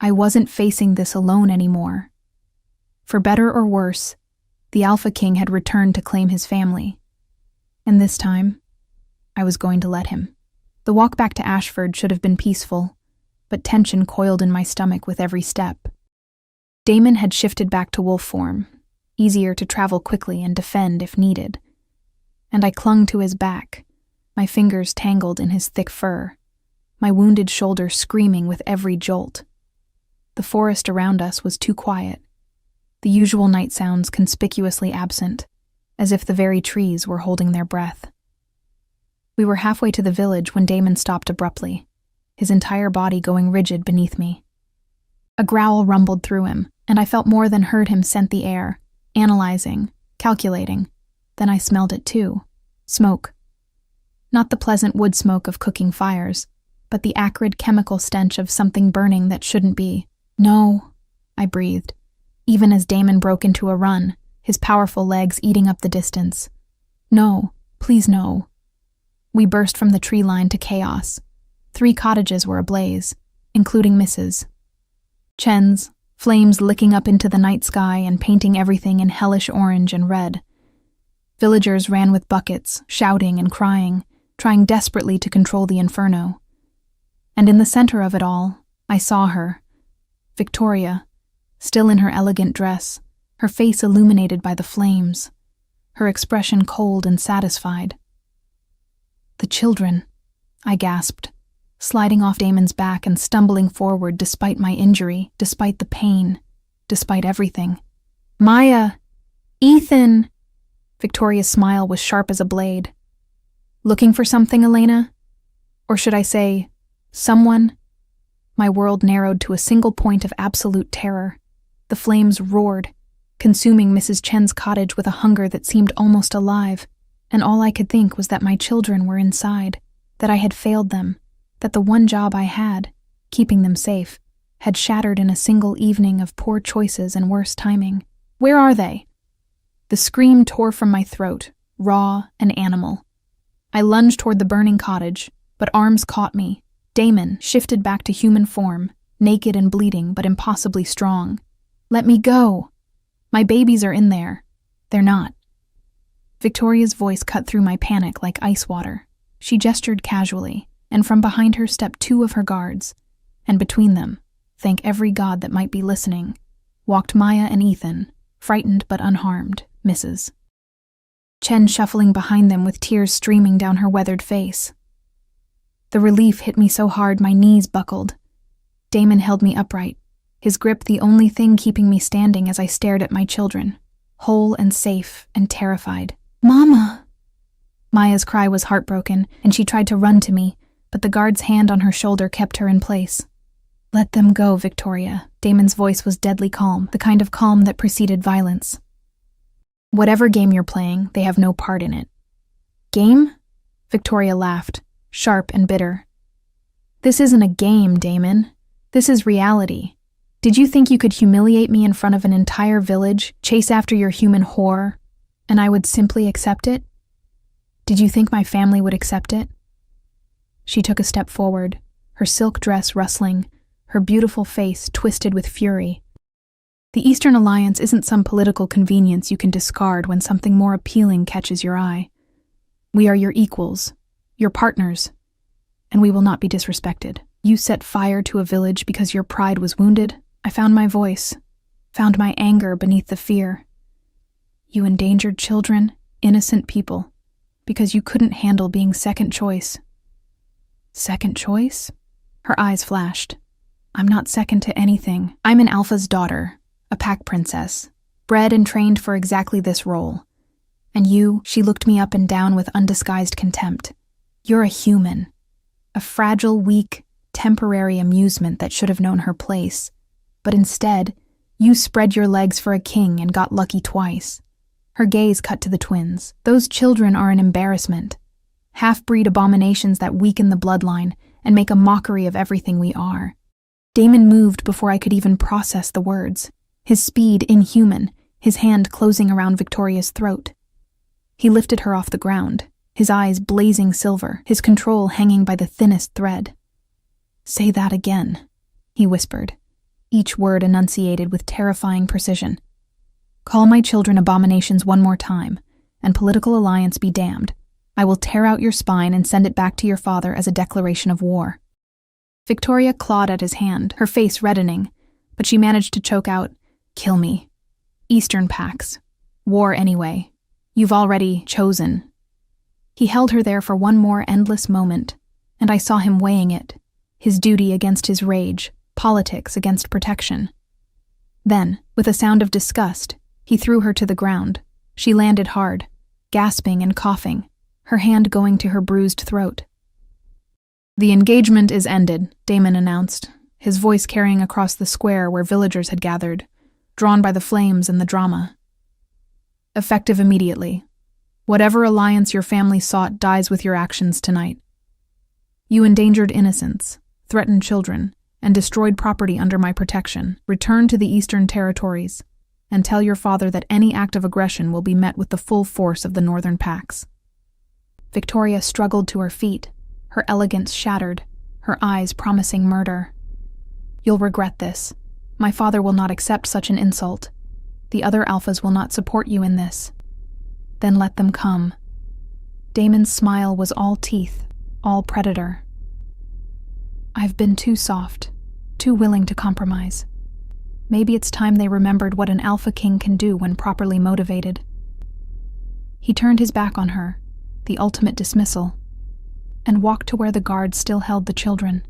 I wasn't facing this alone anymore. For better or worse, the Alpha King had returned to claim his family. And this time, I was going to let him. The walk back to Ashford should have been peaceful, but tension coiled in my stomach with every step. Damon had shifted back to wolf form, easier to travel quickly and defend if needed. And I clung to his back, my fingers tangled in his thick fur, my wounded shoulder screaming with every jolt. The forest around us was too quiet, the usual night sounds conspicuously absent, as if the very trees were holding their breath. We were halfway to the village when Damon stopped abruptly, his entire body going rigid beneath me. A growl rumbled through him, and I felt more than heard him scent the air, analyzing, calculating. Then I smelled it too. Smoke. Not the pleasant wood smoke of cooking fires, but the acrid chemical stench of something burning that shouldn't be. No, I breathed, even as Damon broke into a run, his powerful legs eating up the distance. No, please no. We burst from the tree line to chaos. 3 cottages were ablaze, including Mrs. Chen's, flames licking up into the night sky and painting everything in hellish orange and red. Villagers ran with buckets, shouting and crying, trying desperately to control the inferno. And in the center of it all, I saw her, Victoria, still in her elegant dress, her face illuminated by the flames, her expression cold and satisfied. The children, I gasped, sliding off Damon's back and stumbling forward despite my injury, despite the pain, despite everything. Maya! Ethan! Victoria's smile was sharp as a blade. Looking for something, Elena? Or should I say, someone? My world narrowed to a single point of absolute terror. The flames roared, consuming Mrs. Chen's cottage with a hunger that seemed almost alive, and all I could think was that my children were inside, that I had failed them, that the one job I had, keeping them safe, had shattered in a single evening of poor choices and worse timing. Where are they? The scream tore from my throat, raw and animal. I lunged toward the burning cottage, but arms caught me. Damon shifted back to human form, naked and bleeding but impossibly strong. Let me go! My babies are in there. They're not. Victoria's voice cut through my panic like ice water. She gestured casually, and from behind her stepped 2 of her guards, and between them, thank every god that might be listening, walked Maya and Ethan, frightened but unharmed, Mrs. Chen shuffling behind them with tears streaming down her weathered face. The relief hit me so hard my knees buckled. Damon held me upright, his grip the only thing keeping me standing as I stared at my children, whole and safe and terrified. Mama! Maya's cry was heartbroken, and she tried to run to me, but the guard's hand on her shoulder kept her in place. Let them go, Victoria. Damon's voice was deadly calm, the kind of calm that preceded violence. Whatever game you're playing, they have no part in it. Game? Victoria laughed, sharp and bitter. This isn't a game, Damon. This is reality. Did you think you could humiliate me in front of an entire village, chase after your human whore, and I would simply accept it? Did you think my family would accept it? She took a step forward, her silk dress rustling, her beautiful face twisted with fury. The Eastern Alliance isn't some political convenience you can discard when something more appealing catches your eye. We are your equals, your partners, and we will not be disrespected. You set fire to a village because your pride was wounded. I found my voice, found my anger beneath the fear. You endangered children, innocent people, because you couldn't handle being second choice. Second choice? Her eyes flashed. I'm not second to anything. I'm an alpha's daughter, a pack princess, bred and trained for exactly this role. And you, she looked me up and down with undisguised contempt. You're a human, a fragile, weak, temporary amusement that should have known her place. But instead, you spread your legs for a king and got lucky twice. Her gaze cut to the twins. Those children are an embarrassment. Half-breed abominations that weaken the bloodline and make a mockery of everything we are. Damon moved before I could even process the words, his speed inhuman, his hand closing around Victoria's throat. He lifted her off the ground, his eyes blazing silver, his control hanging by the thinnest thread. Say that again, he whispered, each word enunciated with terrifying precision. Call my children abominations one more time, and political alliance be damned. I will tear out your spine and send it back to your father as a declaration of war. Victoria clawed at his hand, her face reddening, but she managed to choke out, Kill me. Eastern packs. War anyway. You've already chosen. He held her there for one more endless moment, and I saw him weighing it, his duty against his rage, politics against protection. Then, with a sound of disgust, he threw her to the ground. She landed hard, gasping and coughing, her hand going to her bruised throat. The engagement is ended, Damon announced, his voice carrying across the square where villagers had gathered, drawn by the flames and the drama. effective immediately. Whatever alliance your family sought dies with your actions tonight. You endangered innocents, threatened children, and destroyed property under my protection. Return to the Eastern Territories and tell your father that any act of aggression will be met with the full force of the Northern Pacts. Victoria struggled to her feet, her elegance shattered, her eyes promising murder. You'll regret this. My father will not accept such an insult. The other alphas will not support you in this. Then let them come. Damon's smile was all teeth, all predator. I've been too soft, too willing to compromise. Maybe it's time they remembered what an alpha king can do when properly motivated. He turned his back on her, the ultimate dismissal, and walked to where the guards still held the children.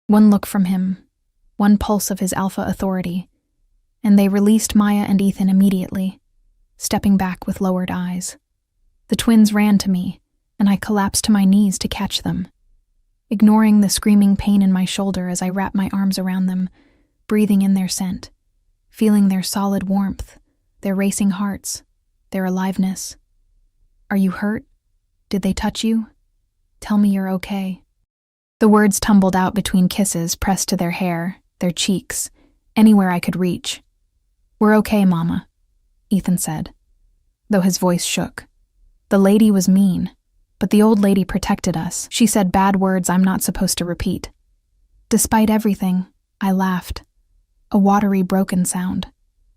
One look from him, one pulse of his alpha authority, and they released Maya and Ethan immediately, stepping back with lowered eyes. The twins ran to me, and I collapsed to my knees to catch them, ignoring the screaming pain in my shoulder as I wrapped my arms around them, breathing in their scent, feeling their solid warmth, their racing hearts, their aliveness. Are you hurt? Did they touch you? Tell me you're okay. The words tumbled out between kisses pressed to their hair, their cheeks, anywhere I could reach. We're okay, Mama, Ethan said, though his voice shook. The lady was mean, but the old lady protected us. She said bad words I'm not supposed to repeat. Despite everything, I laughed. A watery, broken sound.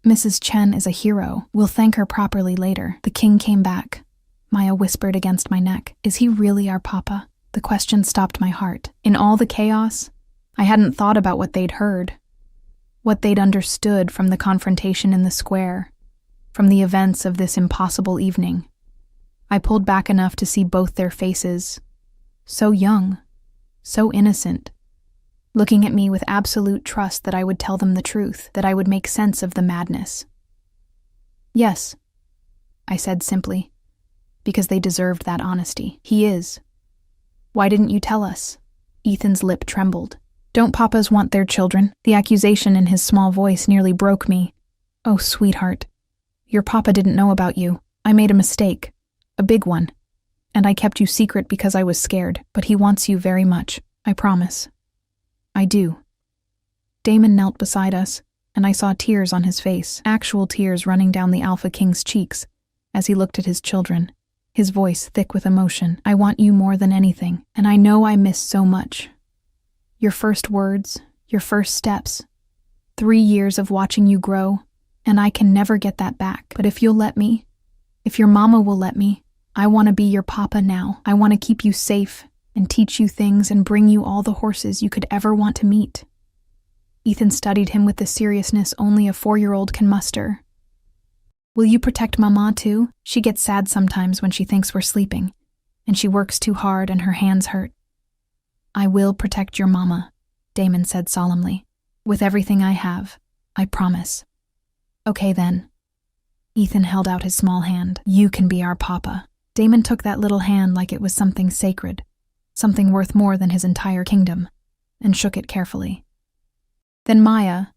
Mrs. Chen is a hero. We'll thank her properly later. The king came back. Maya whispered against my neck. Is he really our papa? The question stopped my heart. In all the chaos, I hadn't thought about what they'd heard, what they'd understood from the confrontation in the square, from the events of this impossible evening. I pulled back enough to see both their faces, so young, so innocent, looking at me with absolute trust that I would tell them the truth, that I would make sense of the madness. Yes, I said simply, because they deserved that honesty. He is. Why didn't you tell us? Ethan's lip trembled. Don't papas want their children? The accusation in his small voice nearly broke me. Oh, sweetheart. Your papa didn't know about you. I made a mistake. A big one. And I kept you secret because I was scared, but he wants you very much. I promise. I do. Damon knelt beside us, and I saw tears on his face, actual tears running down the Alpha King's cheeks as he looked at his children, his voice thick with emotion. I want you more than anything, and I know I miss so much. Your first words, your first steps, 3 years of watching you grow, and I can never get that back. But if you'll let me, if your mama will let me, I want to be your papa now. I want to keep you safe and teach you things and bring you all the horses you could ever want to meet. Ethan studied him with the seriousness only a 4-year-old can muster. Will you protect Mama too? She gets sad sometimes when she thinks we're sleeping, and she works too hard and her hands hurt. I will protect your Mama, Damon said solemnly. With everything I have, I promise. Okay then. Ethan held out his small hand. You can be our papa. Damon took that little hand like it was something sacred, something worth more than his entire kingdom, and shook it carefully. Then Maya,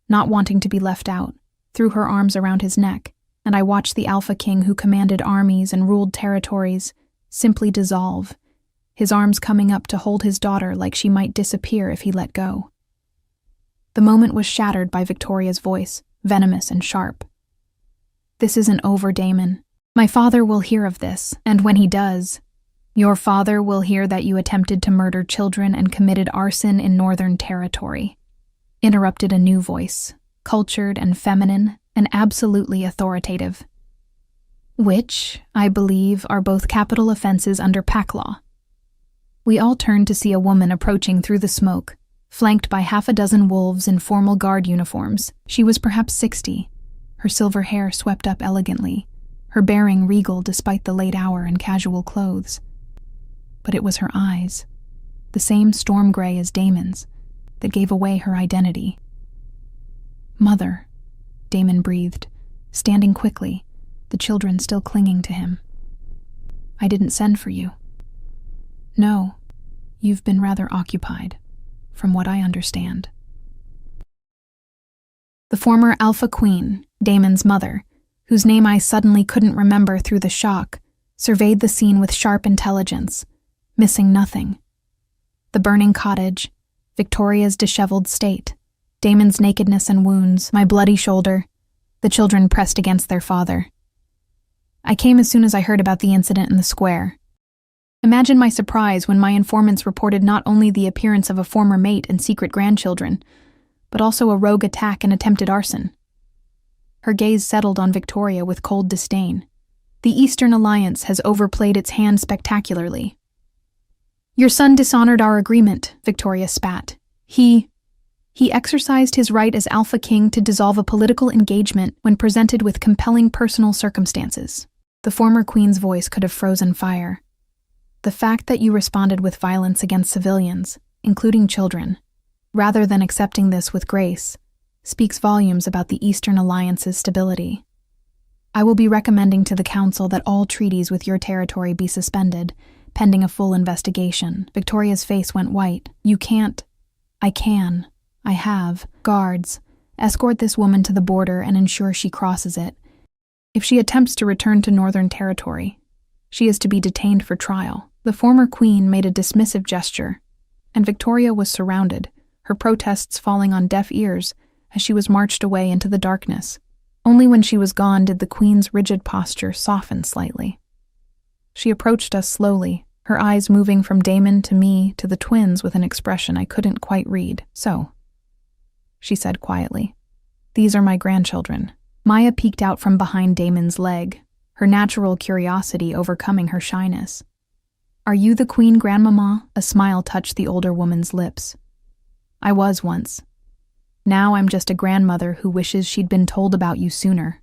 not wanting to be left out, threw her arms around his neck, and I watched the Alpha King who commanded armies and ruled territories simply dissolve, his arms coming up to hold his daughter like she might disappear if he let go. The moment was shattered by Victoria's voice, venomous and sharp. This isn't over, Damon. My father will hear of this, and when he does, your father will hear that you attempted to murder children and committed arson in Northern Territory. Interrupted a new voice, cultured and feminine, and absolutely authoritative. Which, I believe, are both capital offenses under pack law. We all turned to see a woman approaching through the smoke, flanked by 6 wolves in formal guard uniforms. She was perhaps 60, her silver hair swept up elegantly, her bearing regal despite the late hour and casual clothes. But it was her eyes, the same storm gray as Damon's, that gave away her identity. Mother, Damon breathed, standing quickly, the children still clinging to him. I didn't send for you. No, you've been rather occupied, from what I understand. The former Alpha Queen, Damon's mother, whose name I suddenly couldn't remember through the shock, surveyed the scene with sharp intelligence, missing nothing. The burning cottage, Victoria's disheveled state, Damon's nakedness and wounds, my bloody shoulder, the children pressed against their father. I came as soon as I heard about the incident in the square. Imagine my surprise when my informants reported not only the appearance of a former mate and secret grandchildren, but also a rogue attack and attempted arson. Her gaze settled on Victoria with cold disdain. The Eastern Alliance has overplayed its hand spectacularly. Your son dishonored our agreement, Victoria spat. He exercised his right as Alpha King to dissolve a political engagement when presented with compelling personal circumstances. The former queen's voice could have frozen fire. The fact that you responded with violence against civilians, including children, rather than accepting this with grace, speaks volumes about the Eastern Alliance's stability. I will be recommending to the Council that all treaties with your territory be suspended, pending a full investigation. Victoria's face went white. You can't. I can. I have. Guards, escort this woman to the border and ensure she crosses it. If she attempts to return to Northern Territory, she is to be detained for trial. The former queen made a dismissive gesture, and Victoria was surrounded, her protests falling on deaf ears as she was marched away into the darkness. Only when she was gone did the queen's rigid posture soften slightly. She approached us slowly, her eyes moving from Damon to me to the twins with an expression I couldn't quite read. So, she said quietly, these are my grandchildren. Maya peeked out from behind Damon's leg, her natural curiosity overcoming her shyness. Are you the queen, grandmama? A smile touched the older woman's lips. I was once. Now I'm just a grandmother who wishes she'd been told about you sooner.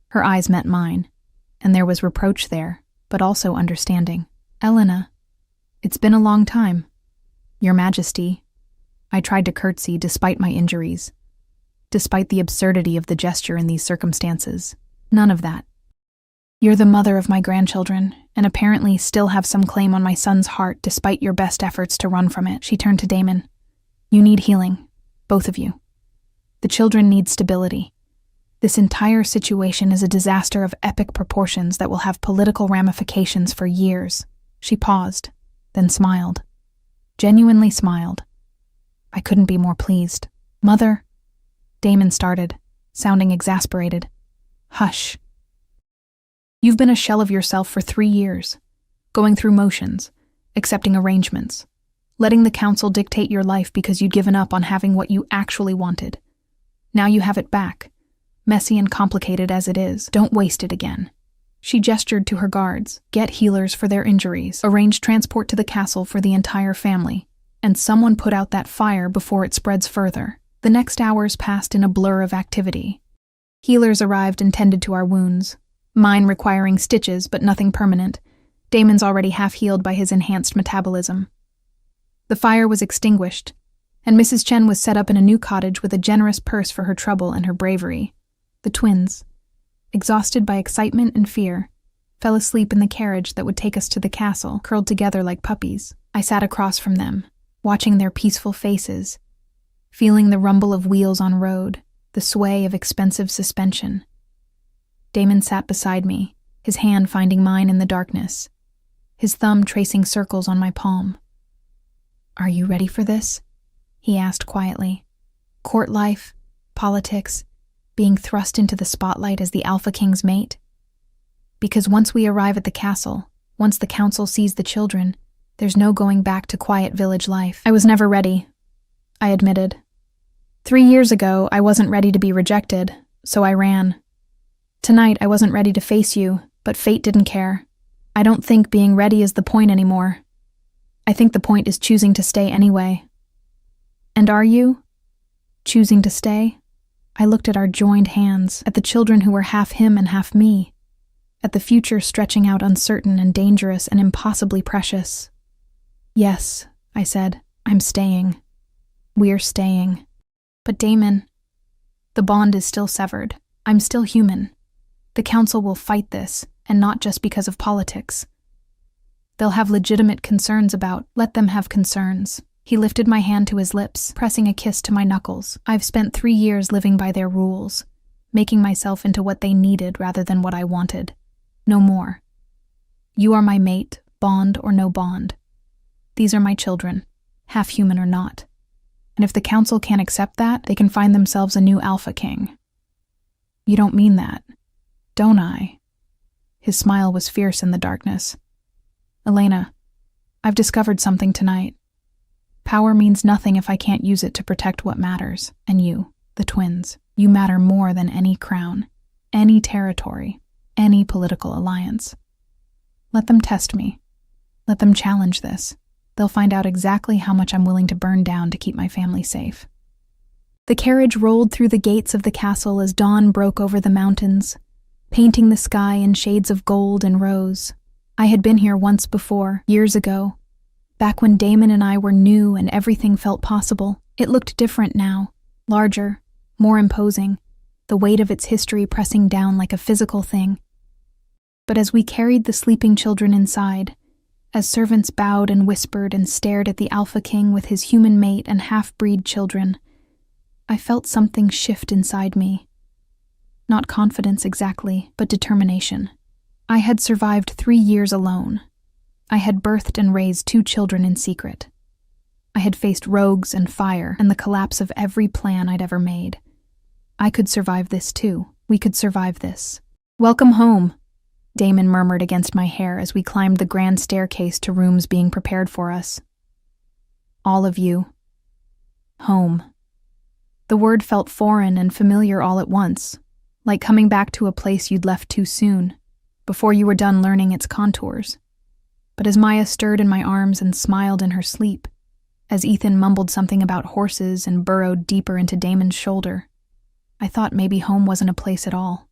Her eyes met mine, and there was reproach there, but also understanding. Elena, it's been a long time. Your Majesty. I tried to curtsy despite my injuries, despite the absurdity of the gesture in these circumstances. None of that. You're the mother of my grandchildren, and apparently still have some claim on my son's heart despite your best efforts to run from it. She turned to Damon. You need healing, both of you. The children need stability. This entire situation is a disaster of epic proportions that will have political ramifications for years. She paused, then smiled. Genuinely smiled. I couldn't be more pleased. Mother, Damon started, sounding exasperated. Hush. You've been a shell of yourself for 3 years, going through motions, accepting arrangements, letting the council dictate your life because you'd given up on having what you actually wanted. Now you have it back, messy and complicated as it is. Don't waste it again. She gestured to her guards. Get healers for their injuries, arrange transport to the castle for the entire family, and someone put out that fire before it spreads further. The next hours passed in a blur of activity. Healers arrived and tended to our wounds, mine requiring stitches but nothing permanent. Damon's already half healed by his enhanced metabolism. The fire was extinguished, and Mrs. Chen was set up in a new cottage with a generous purse for her trouble and her bravery. The twins, exhausted by excitement and fear, fell asleep in the carriage that would take us to the castle, curled together like puppies. I sat across from them, watching their peaceful faces, feeling the rumble of wheels on road, the sway of expensive suspension. Damon sat beside me, his hand finding mine in the darkness, his thumb tracing circles on my palm. Are you ready for this? He asked quietly. Court life, politics, being thrust into the spotlight as the Alpha King's mate? Because once we arrive at the castle, once the council sees the children, there's no going back to quiet village life. I was never ready, I admitted. 3 years ago, I wasn't ready to be rejected, so I ran. Tonight, I wasn't ready to face you, but fate didn't care. I don't think being ready is the point anymore. I think the point is choosing to stay anyway. And are you? Choosing to stay? I looked at our joined hands, at the children who were half him and half me, at the future stretching out uncertain and dangerous and impossibly precious. Yes, I said, I'm staying. We're staying. But Damon, the bond is still severed. I'm still human. The council will fight this, and not just because of politics. They'll have legitimate concerns about, let them have concerns. He lifted my hand to his lips, pressing a kiss to my knuckles. I've spent 3 years living by their rules, making myself into what they needed rather than what I wanted. No more. You are my mate, bond or no bond. These are my children, half human or not. And if the council can't accept that, they can find themselves a new alpha king. You don't mean that, don't I? His smile was fierce in the darkness. Elena, I've discovered something tonight. Power means nothing if I can't use it to protect what matters. And you, the twins, you matter more than any crown, any territory, any political alliance. Let them test me. Let them challenge this. They'll find out exactly how much I'm willing to burn down to keep my family safe. The carriage rolled through the gates of the castle as dawn broke over the mountains, painting the sky in shades of gold and rose. I had been here once before, years ago, back when Damon and I were new and everything felt possible. It looked different now, larger, more imposing, the weight of its history pressing down like a physical thing. But as we carried the sleeping children inside, as servants bowed and whispered and stared at the Alpha King with his human mate and half-breed children, I felt something shift inside me. Not confidence exactly, but determination. I had survived 3 years alone. I had birthed and raised 2 children in secret. I had faced rogues and fire and the collapse of every plan I'd ever made. I could survive this too. We could survive this. Welcome home, Damon murmured against my hair as we climbed the grand staircase to rooms being prepared for us. All of you. Home. The word felt foreign and familiar all at once, like coming back to a place you'd left too soon, before you were done learning its contours. But as Maya stirred in my arms and smiled in her sleep, as Ethan mumbled something about horses and burrowed deeper into Damon's shoulder, I thought maybe home wasn't a place at all.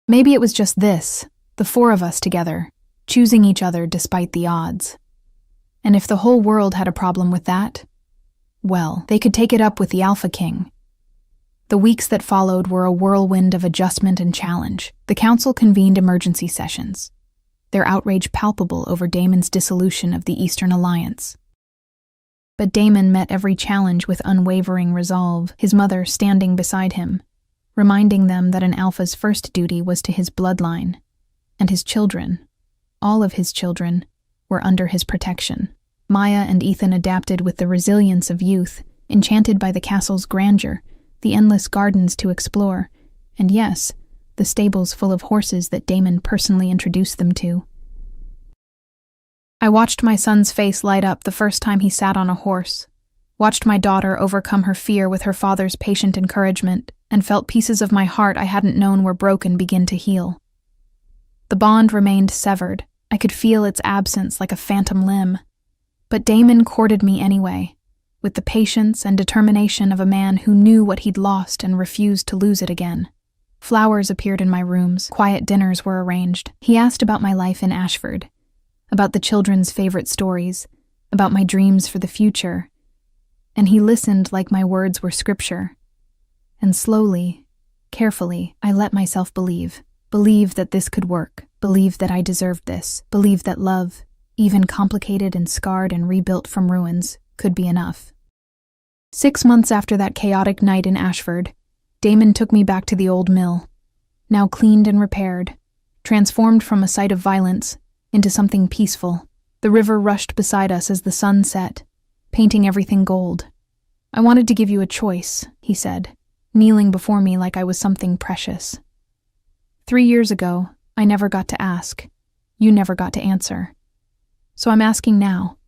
Maybe it was just this, the 4 of us together, choosing each other despite the odds. And if the whole world had a problem with that, well, they could take it up with the Alpha King. The weeks that followed were a whirlwind of adjustment and challenge. The council convened emergency sessions, their outrage palpable over Damon's dissolution of the Eastern Alliance. But Damon met every challenge with unwavering resolve, his mother standing beside him, reminding them that an alpha's first duty was to his bloodline, and his children, all of his children, were under his protection. Maya and Ethan adapted with the resilience of youth, enchanted by the castle's grandeur, the endless gardens to explore, and yes, the stables full of horses that Damon personally introduced them to. I watched my son's face light up the first time he sat on a horse, watched my daughter overcome her fear with her father's patient encouragement, and felt pieces of my heart I hadn't known were broken begin to heal. The bond remained severed. I could feel its absence like a phantom limb. But Damon courted me anyway, with the patience and determination of a man who knew what he'd lost and refused to lose it again. Flowers appeared in my rooms, quiet dinners were arranged. He asked about my life in Ashford, about the children's favorite stories, about my dreams for the future, and he listened like my words were scripture. And slowly, carefully, I let myself believe that this could work, believe that I deserved this, believe that love, even complicated and scarred and rebuilt from ruins, could be enough. 6 months after that chaotic night in Ashford, Damon took me back to the old mill, now cleaned and repaired, transformed from a site of violence into something peaceful. The river rushed beside us as the sun set, painting everything gold. I wanted to give you a choice, he said, kneeling before me like I was something precious. 3 years ago, I never got to ask. You never got to answer. So I'm asking now,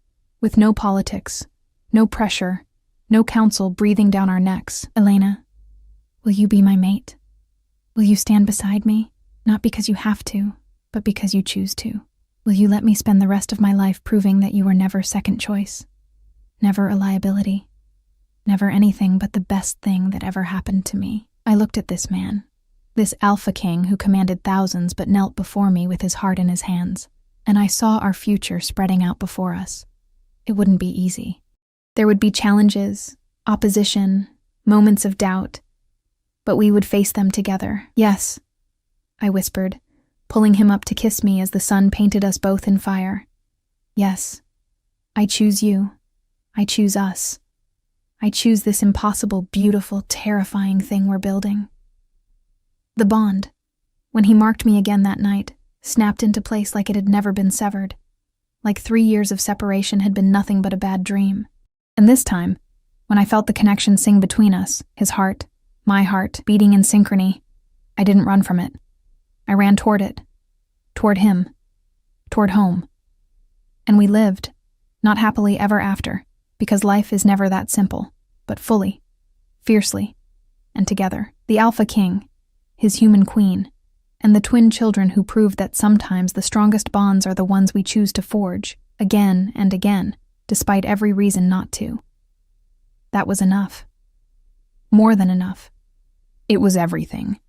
with no politics, no pressure, no counsel breathing down our necks. Elena, will you be my mate? Will you stand beside me, not because you have to, but because you choose to? Will you let me spend the rest of my life proving that you were never second choice, never a liability, never anything but the best thing that ever happened to me? I looked at this man, this Alpha King who commanded thousands but knelt before me with his heart in his hands, and I saw our future spreading out before us. It wouldn't be easy. There would be challenges, opposition, moments of doubt, but we would face them together. Yes, I whispered, pulling him up to kiss me as the sun painted us both in fire. Yes, I choose you. I choose us. I choose this impossible, beautiful, terrifying thing we're building. The bond, when he marked me again that night, snapped into place like it had never been severed. Like 3 years of separation had been nothing but a bad dream. And this time, when I felt the connection sing between us, his heart, my heart, beating in synchrony, I didn't run from it. I ran toward it. Toward him. Toward home. And we lived, not happily ever after, because life is never that simple, but fully, fiercely, and together. The Alpha King, his human queen, and the twin children who proved that sometimes the strongest bonds are the ones we choose to forge, again and again, despite every reason not to. That was enough. More than enough. It was everything.